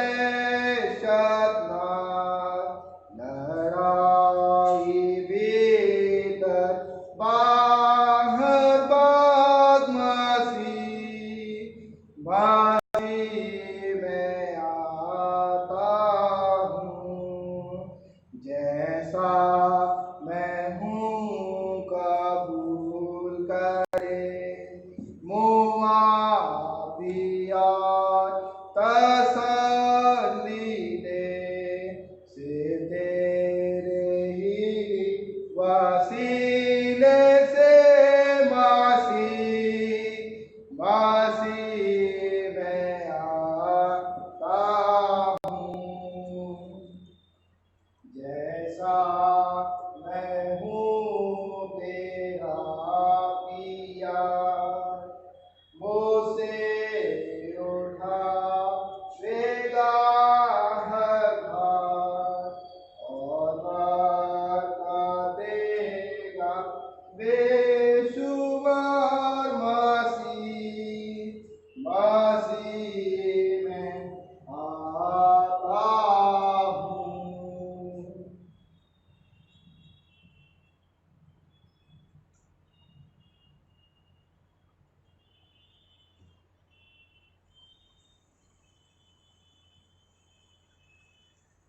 लड़ाई भीतर बाहर बाग। मसीह मसीह में आता यार तसल्ली दे से तेरे ही वसीले से मासी मैं आता हूँ। जैसा मैं हूँ तेरा पिया मुझसे उठा वेगा और बता देगा बेशुमार मासी मैं आता हूँ।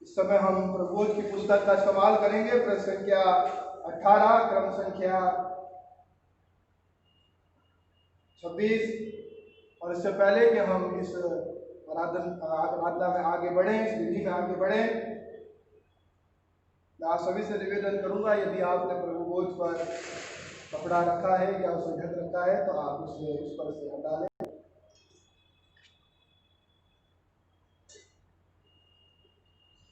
इस समय हम प्रभु की पुस्तक का इस्तेमाल करेंगे, पृष्ठ संख्या 18 क्रम संख्या 26। और इससे पहले कि हम इस आराधना में आगे बढ़ें, इस विधि में आगे बढ़ें, मैं आप सभी से निवेदन करूंगा, यदि आपने प्रभु भोज पर कपड़ा रखा है या उसे ढक रखा है तो आप उसे उस पर से हटा लें।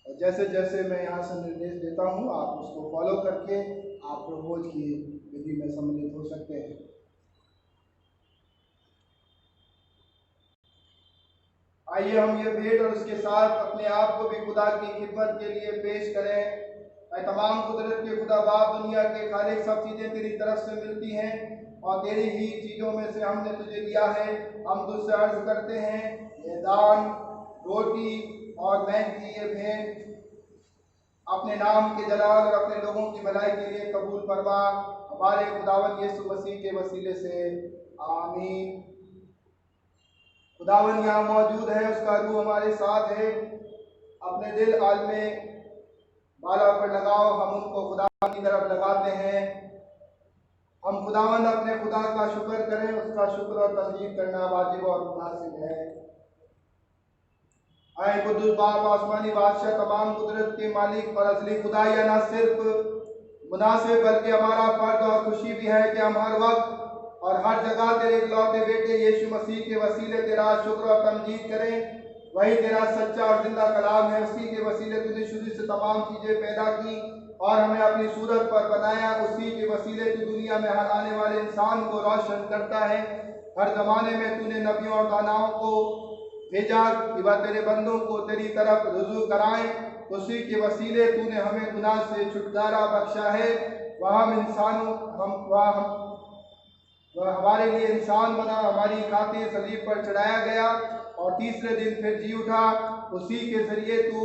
और जैसे जैसे मैं यहाँ से निर्देश देता हूँ आप उसको फॉलो करके आप प्रभु भोज की विधि में सम्मिलित हो सकते हैं। आइए हम ये भेंट और उसके साथ अपने आप को भी खुदा की खिदमत के लिए पेश करें। तमाम कुदरत के खुदा बाप, दुनिया के खालिक, सब चीज़ें तेरी तरफ से मिलती हैं और तेरी ही चीज़ों में से हमने तुझे दिया है। हम तुझसे अर्ज करते हैं ये दान, रोटी और मैन की ये भेंट अपने नाम के जलाल और अपने लोगों की भलाई के लिए कबूल फरमा, हमारे खुदावन यीशु मसीह के वसीले से, आमीन। खुदावन यहाँ मौजूद है, उसका रूह हमारे साथ है। अपने दिल आलमे बाला पर लगाओ, हम उनको खुदा की तरफ लगाते हैं। हम खुदावन अपने खुदा का शुक्र करें, उसका शुक्र और तस्दीक करना वाजिब और मुनासिब है। आए कुद्दूस बाप, आसमानी बादशाह, तमाम कुदरत के मालिक और असली खुदा, या ना सिर्फ मुनासिब बल्कि हमारा फर्ज और खुशी भी है कि हम हर वक्त और हर जगह तेरे इकलौते बेटे यीशु मसीह के वसीले तेरा शुक्र और तमजीद करें। वही तेरा सच्चा और जिंदा कलाम है, उसी के वसीले तूने शुरू से तमाम चीज़ें पैदा की और हमें अपनी सूरत पर बनाया। उसी के वसीले तू दुनिया में हर आने वाले इंसान को रोशन करता है। हर ज़माने में तूने नबियों और दानाओं को भेजा कि वह तेरे बंदों को तेरी तरफ रुजू कराएं। उसी के वसीले तूने हमें गुनाह से छुटकारा बख्शा है। वह हमारे लिए इंसान बना, हमारी खातिर सलीब पर चढ़ाया गया और तीसरे दिन फिर जी उठा। उसी के जरिए तू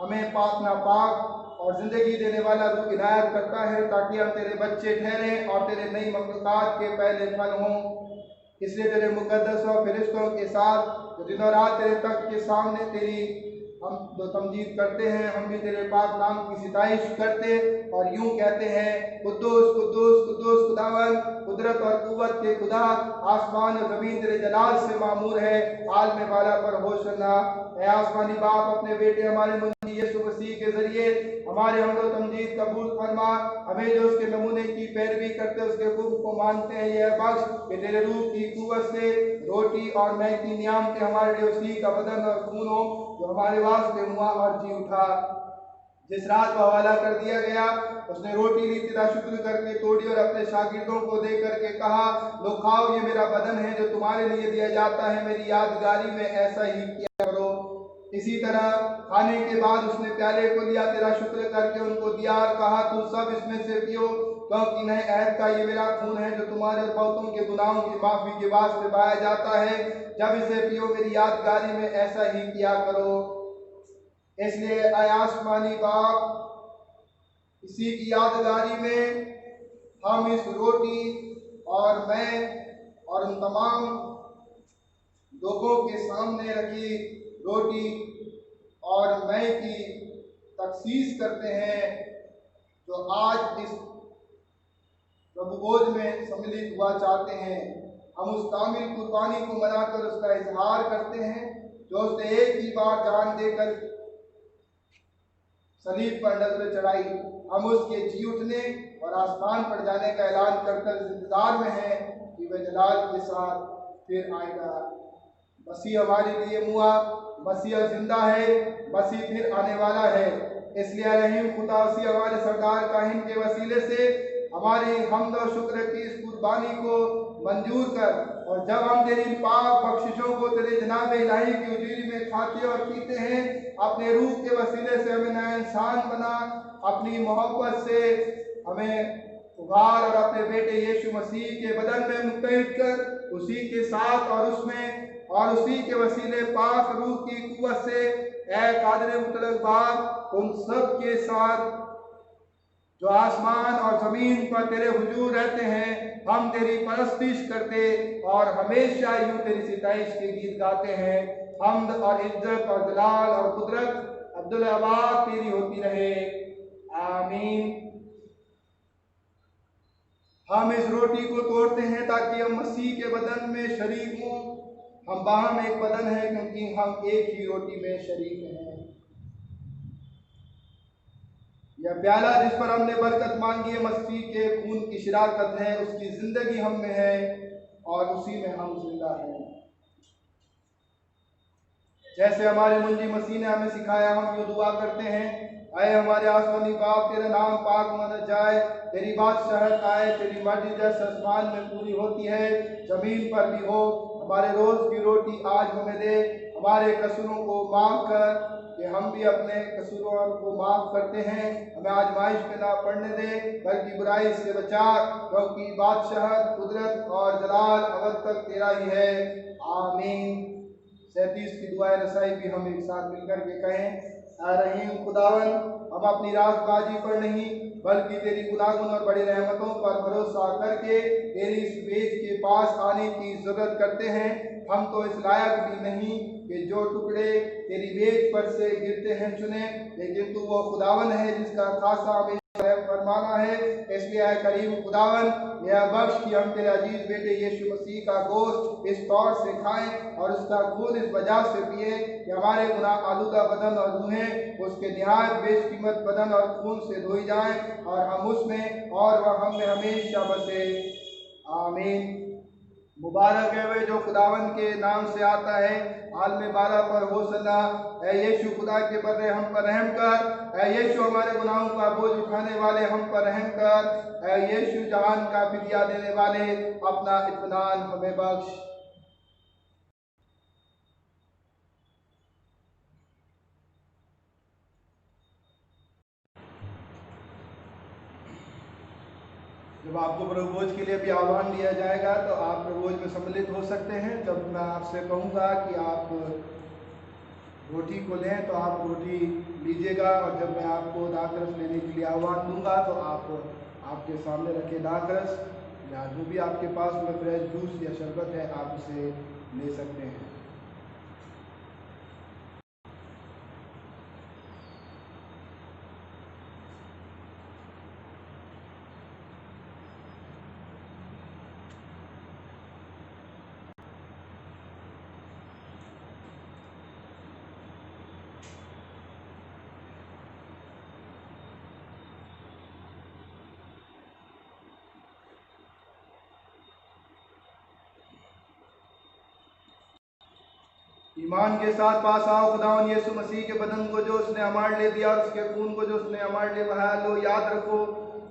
हमें पाक नापाक और जिंदगी देने वाला रूह इनायत करता है ताकि हम तेरे बच्चे ठहरें और तेरे नई मखलूकात के पहले फल हों। इसलिए तेरे मुकद्दस और फरिश्तों के साथ जो दिन और रात तेरे तख्त के सामने तेरी हम जो तमजीद करते हैं, हम भी तेरे पाक नाम की सिताइश करते और यूं कहते हैं, कुद्दूस कुद्दूस कुद्दूस खुदावन, कुदरत और कुव्वत के खुदा, आसमान और ज़मीन तेरे जलाल से मामूर है। हाल में बाला पर होशना। ऐ आसमानी बाप, अपने बेटे हमारे मुंशी यीशु मसीह के जरिए हमारे हमदो तमजीद कबूल फरमा। हमें जो उसके नमूने की पैरवी करते उसके हुक्म को मानते हैं, यह बख्श कि तेरे रूह की कुव्वत से रोटी और मैं की नियामतें हमारे लिए उसी का बदन और खून हो जो हमारे वास्ते हुआ और जी उठा। जिस रात को हवाला कर दिया गया, उसने रोटी ली, तेरा शुक्र करके तोड़ी और अपने शागिर्दों को दे करके कहा, लो खाओ, ये मेरा बदन है जो तुम्हारे लिए दिया जाता है, मेरी यादगारी में ऐसा ही किया करो। इसी तरह खाने के बाद उसने प्याले को लिया, तेरा शुक्र करके उनको दिया और कहा, तुम सब इसमें से पियो, क्योंकि नए अहद का ये मेरा खून है जो तुम्हारे और बहुतों के गुनाहों की माफी के वास्ते बहाया जाता है। जब इसे पियो मेरी यादगारी में ऐसा ही किया करो। इसलिए ऐ आसमानी बाप, इसी की यादगारी में हम इस रोटी और मैं और उन तमाम लोगों के सामने रखी रोटी और मैं की तखसीस करते हैं जो आज इस प्रभु भोज में सम्मिलित हुआ चाहते हैं। हम उस कामिल कुर्बानी को मनाकर उसका इजहार करते हैं जो उसने एक ही बार जान देकर सलीब पर नजर चढ़ाई। हम उसके जी उठने और आसमान पर जाने का ऐलान करकर इंतजार में हैं कि वह जलाल के साथ फिर आएगा। मसीह हमारे लिए मुआ, मसीह जिंदा है, मसीह फिर आने वाला है। इसलिए रहीम खुदा उसी हमारे सरदार काहिन के वसीले से हमारी हमद और शुक्र की इस कुर्बानी को मंजूर कर, और जब हम तेरी पाक बख्शिशों को तेरे जनाब इलाही की हुजूरी में खाते और पीते हैं, अपने रूह के वसीले से हमें नया इंसान बना, अपनी मोहब्बत से हमें उभार और अपने बेटे यीशु मसीह के बदन में मुत्तहिद कर, उसी के साथ और उसमें और उसी के वसीले पाक रूह की कुव्वत से ऐ कादिर मुतलक बाप उन सब के साथ जो आसमान और जमीन पर तेरे हुजूर रहते हैं, हम तेरी परस्तिश करते और हमेशा यूं तेरी सिताइश के गीत गाते हैं। हम्द और इज्जत और जलाल और कुदरत अब्दुल अबाद तेरी होती रहे, आमीन। हम इस रोटी को तोड़ते हैं ताकि हम मसीह के बदन में शरीक हों। हम बाहम एक बदन है क्योंकि हम एक ही रोटी में शरीक हैं। यह प्याला जिस पर हमने बरकत मांगी है मसीह के खून की शराकत है, उसकी जिंदगी हम में है और उसी में हम जिंदा हैं। जैसे हमारे मुंजी मसीह ने हमें सिखाया, हम यूं दुआ करते हैं, आए हमारे आसमानी बाप, तेरा नाम पाक माना जाए, तेरी बादशाहत आए, तेरी मर्जी जैसे आसमान में पूरी होती है जमीन पर भी हो। हमारे रोज की रोटी आज हमें दे, हमारे कसूरों को माफ कर कि हम भी अपने कसूरों को माफ करते हैं। हमें आजमाइश में ना पड़ने दे बल्कि बुराई से बचा, क्योंकि बादशाहत, कुदरत और जलाल अबद तक तेरा ही है, आमीन। 37 की दुआएं रसाई भी हम एक साथ मिलकर के कहें। रहीम खुदावन, हम अपनी रास्तबाजी पर नहीं बल्कि तेरी गुनागुन और बड़ी रहमतों पर भरोसा करके तेरी इस बेच के पास आने की जरूरत करते हैं। हम तो इस लायक भी नहीं कि जो टुकड़े तेरी बेच पर से गिरते हैं चुने, लेकिन तू वो खुदावन है जिसका खासा हमें फरमाना है। इसलिए आए करीम खुदावन, यह बख्श कि हम तेरे अजीज बेटे यीशु मसीह का गोश्त इस तौर से खाएं और उसका खून इस वजह से पिए कि हमारे गुनाह आलूदा बदन और रूहें उसके निहायत बेशकीमत बदन और खून से धोई जाएं और हम उसमें और वह हम में हमेशा बसे, आमीन। मुबारक है वे जो खुदावन के नाम से आता है, आलम बाला पर होसना। ऐ यीशु खुदा के बदले हम पर रहम कर, ऐ यीशु हमारे गुनाहों का बोझ उठाने वाले हम पर रहम कर, ऐ यीशु जहान का फिदिया देने वाले अपना इत्मीनान हमें बख्श। जब आपको प्रभुभोज के लिए भी आह्वान दिया जाएगा तो आप प्रभुभोज में सम्मिलित हो सकते हैं। जब मैं आपसे कहूँगा कि आप रोटी को लें तो आप रोटी लीजिएगा, और जब मैं आपको दाखरस लेने के लिए आह्वान दूंगा तो आप आपके सामने रखे दाखरस या जो भी आपके पास में फ्रेश जूस या शरबत है आप उसे ले सकते हैं। ईमान के साथ पास आओ, खुदावन यीशु मसीह के बदन को जो उसने हमारे लिए दिया और उसके खून को जो उसने हमारे लिए बहाया, लो याद रखो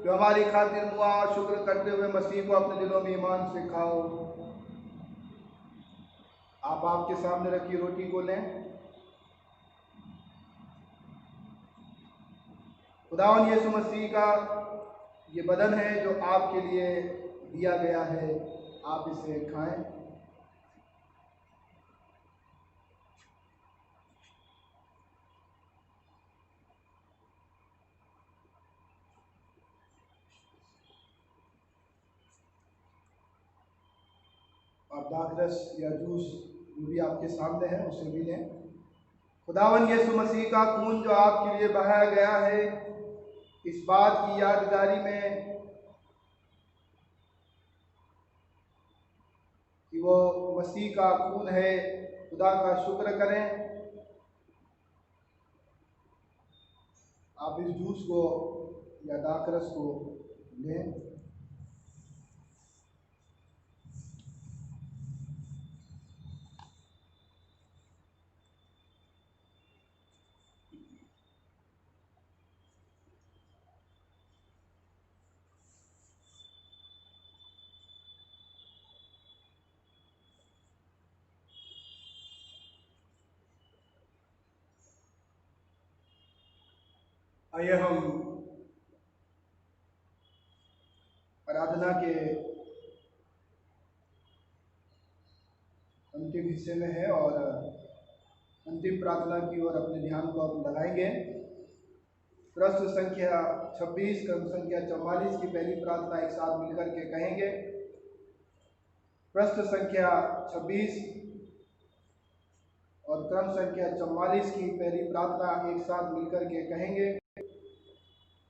जो हमारी खातिर मुआ, और शुक्र करते हुए मसीह को अपने दिलों में ईमान से खाओ। आप आपके सामने रखी रोटी को लें। खुदावन यीशु मसीह का ये बदन है जो आपके लिए दिया गया है, आप इसे खाएं। आप दाखरस या जूस जो भी आपके सामने है उसे भी लें। खुदावन यीशु मसीह का खून जो आपके लिए बहाया गया है, इस बात की यादगारी में वो मसीह का खून है। खुदा का शुक्र करें। आप इस जूस को या दाखरस को लें। आइए हम आराधना के अंतिम हिस्से में है और अंतिम प्रार्थना की ओर अपने ध्यान को हम लगाएंगे। प्रश्न संख्या 26 क्रम संख्या 44 की पहली प्रार्थना एक साथ मिलकर के कहेंगे। प्रश्न संख्या 26 और क्रम संख्या 44 की पहली प्रार्थना एक साथ मिलकर के कहेंगे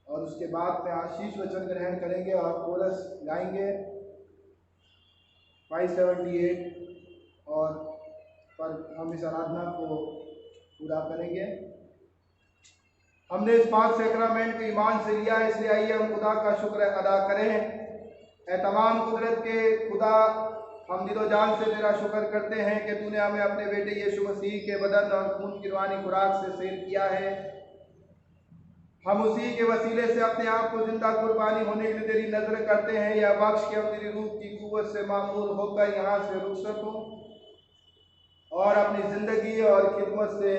और उसके बाद में आशीष वचन ग्रहण करेंगे और कोरस गाएंगे 578 और पर हम इस आराधना को पूरा करेंगे। हमने इस 5 सैक्रामेंट को ईमान से लिया है, इसलिए आइए हम खुदा का शुक्र अदा करें। ऐ तमाम कुदरत के खुदा, हम दिलो जान से तेरा शुक्र करते हैं कि तूने हमें अपने बेटे यीशु मसीह के बदन और खून की रूहानी खुराक से सेल किया है। हम उसी के वसीले से अपने आप को जिंदा कुर्बानी होने के लिए तेरी नजर करते हैं। यह बख्श के हम तेरी रूह की कुव्वत से मामूर होकर यहाँ से रुखसत हों और अपनी जिंदगी और खिदमत से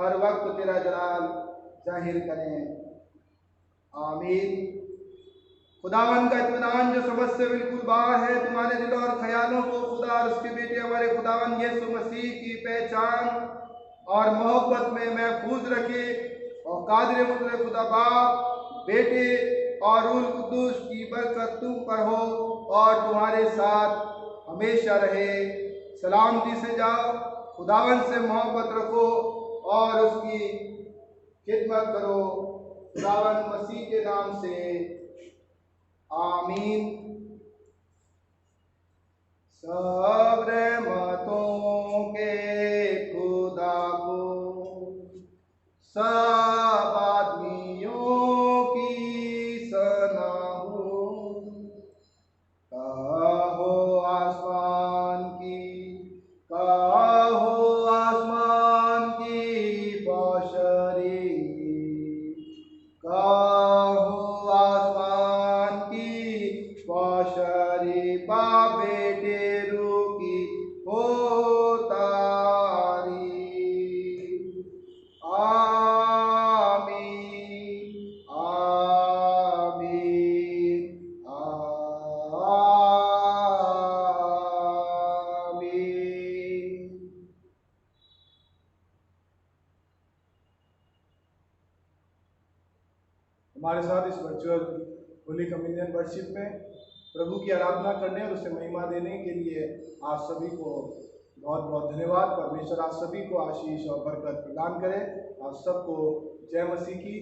हर वक्त तेरा जलाल जाहिर करें। आमीन। खुदावन का इत्मीनान जो समझ से बिल्कुल बाहर है, तुम्हारे दिल और ख्यालों को खुदा और उसके बेटे हमारे खुदावन यीशु मसीह की पहचान और मोहब्बत में महफूज रखे और कादिर मुतलक खुदा बाप, बेटे और रूह कुद्दूस की बरकत तुम पर हो और तुम्हारे साथ हमेशा रहे। सलामती से जाओ, खुदावन से मोहब्बत रखो और उसकी खिदमत करो। खुदावन मसीह के नाम से आमीन। सब रहमतों के खुदा को सब आदमियों की सना हो। कहो आसमान की बौशरी, कहो आसमान की बौशरी, बेटे रू की होतारी। आमीन आमीन आमीन। हमारे साथ इस वर्चुअल होली कम्युनियन वर्शिप में प्रभु की आराधना करने और उसे महिमा देने के लिए आप सभी को बहुत बहुत धन्यवाद। परमेश्वर आप सभी को आशीष और बरकत प्रदान करे। आप सबको जय मसीह की।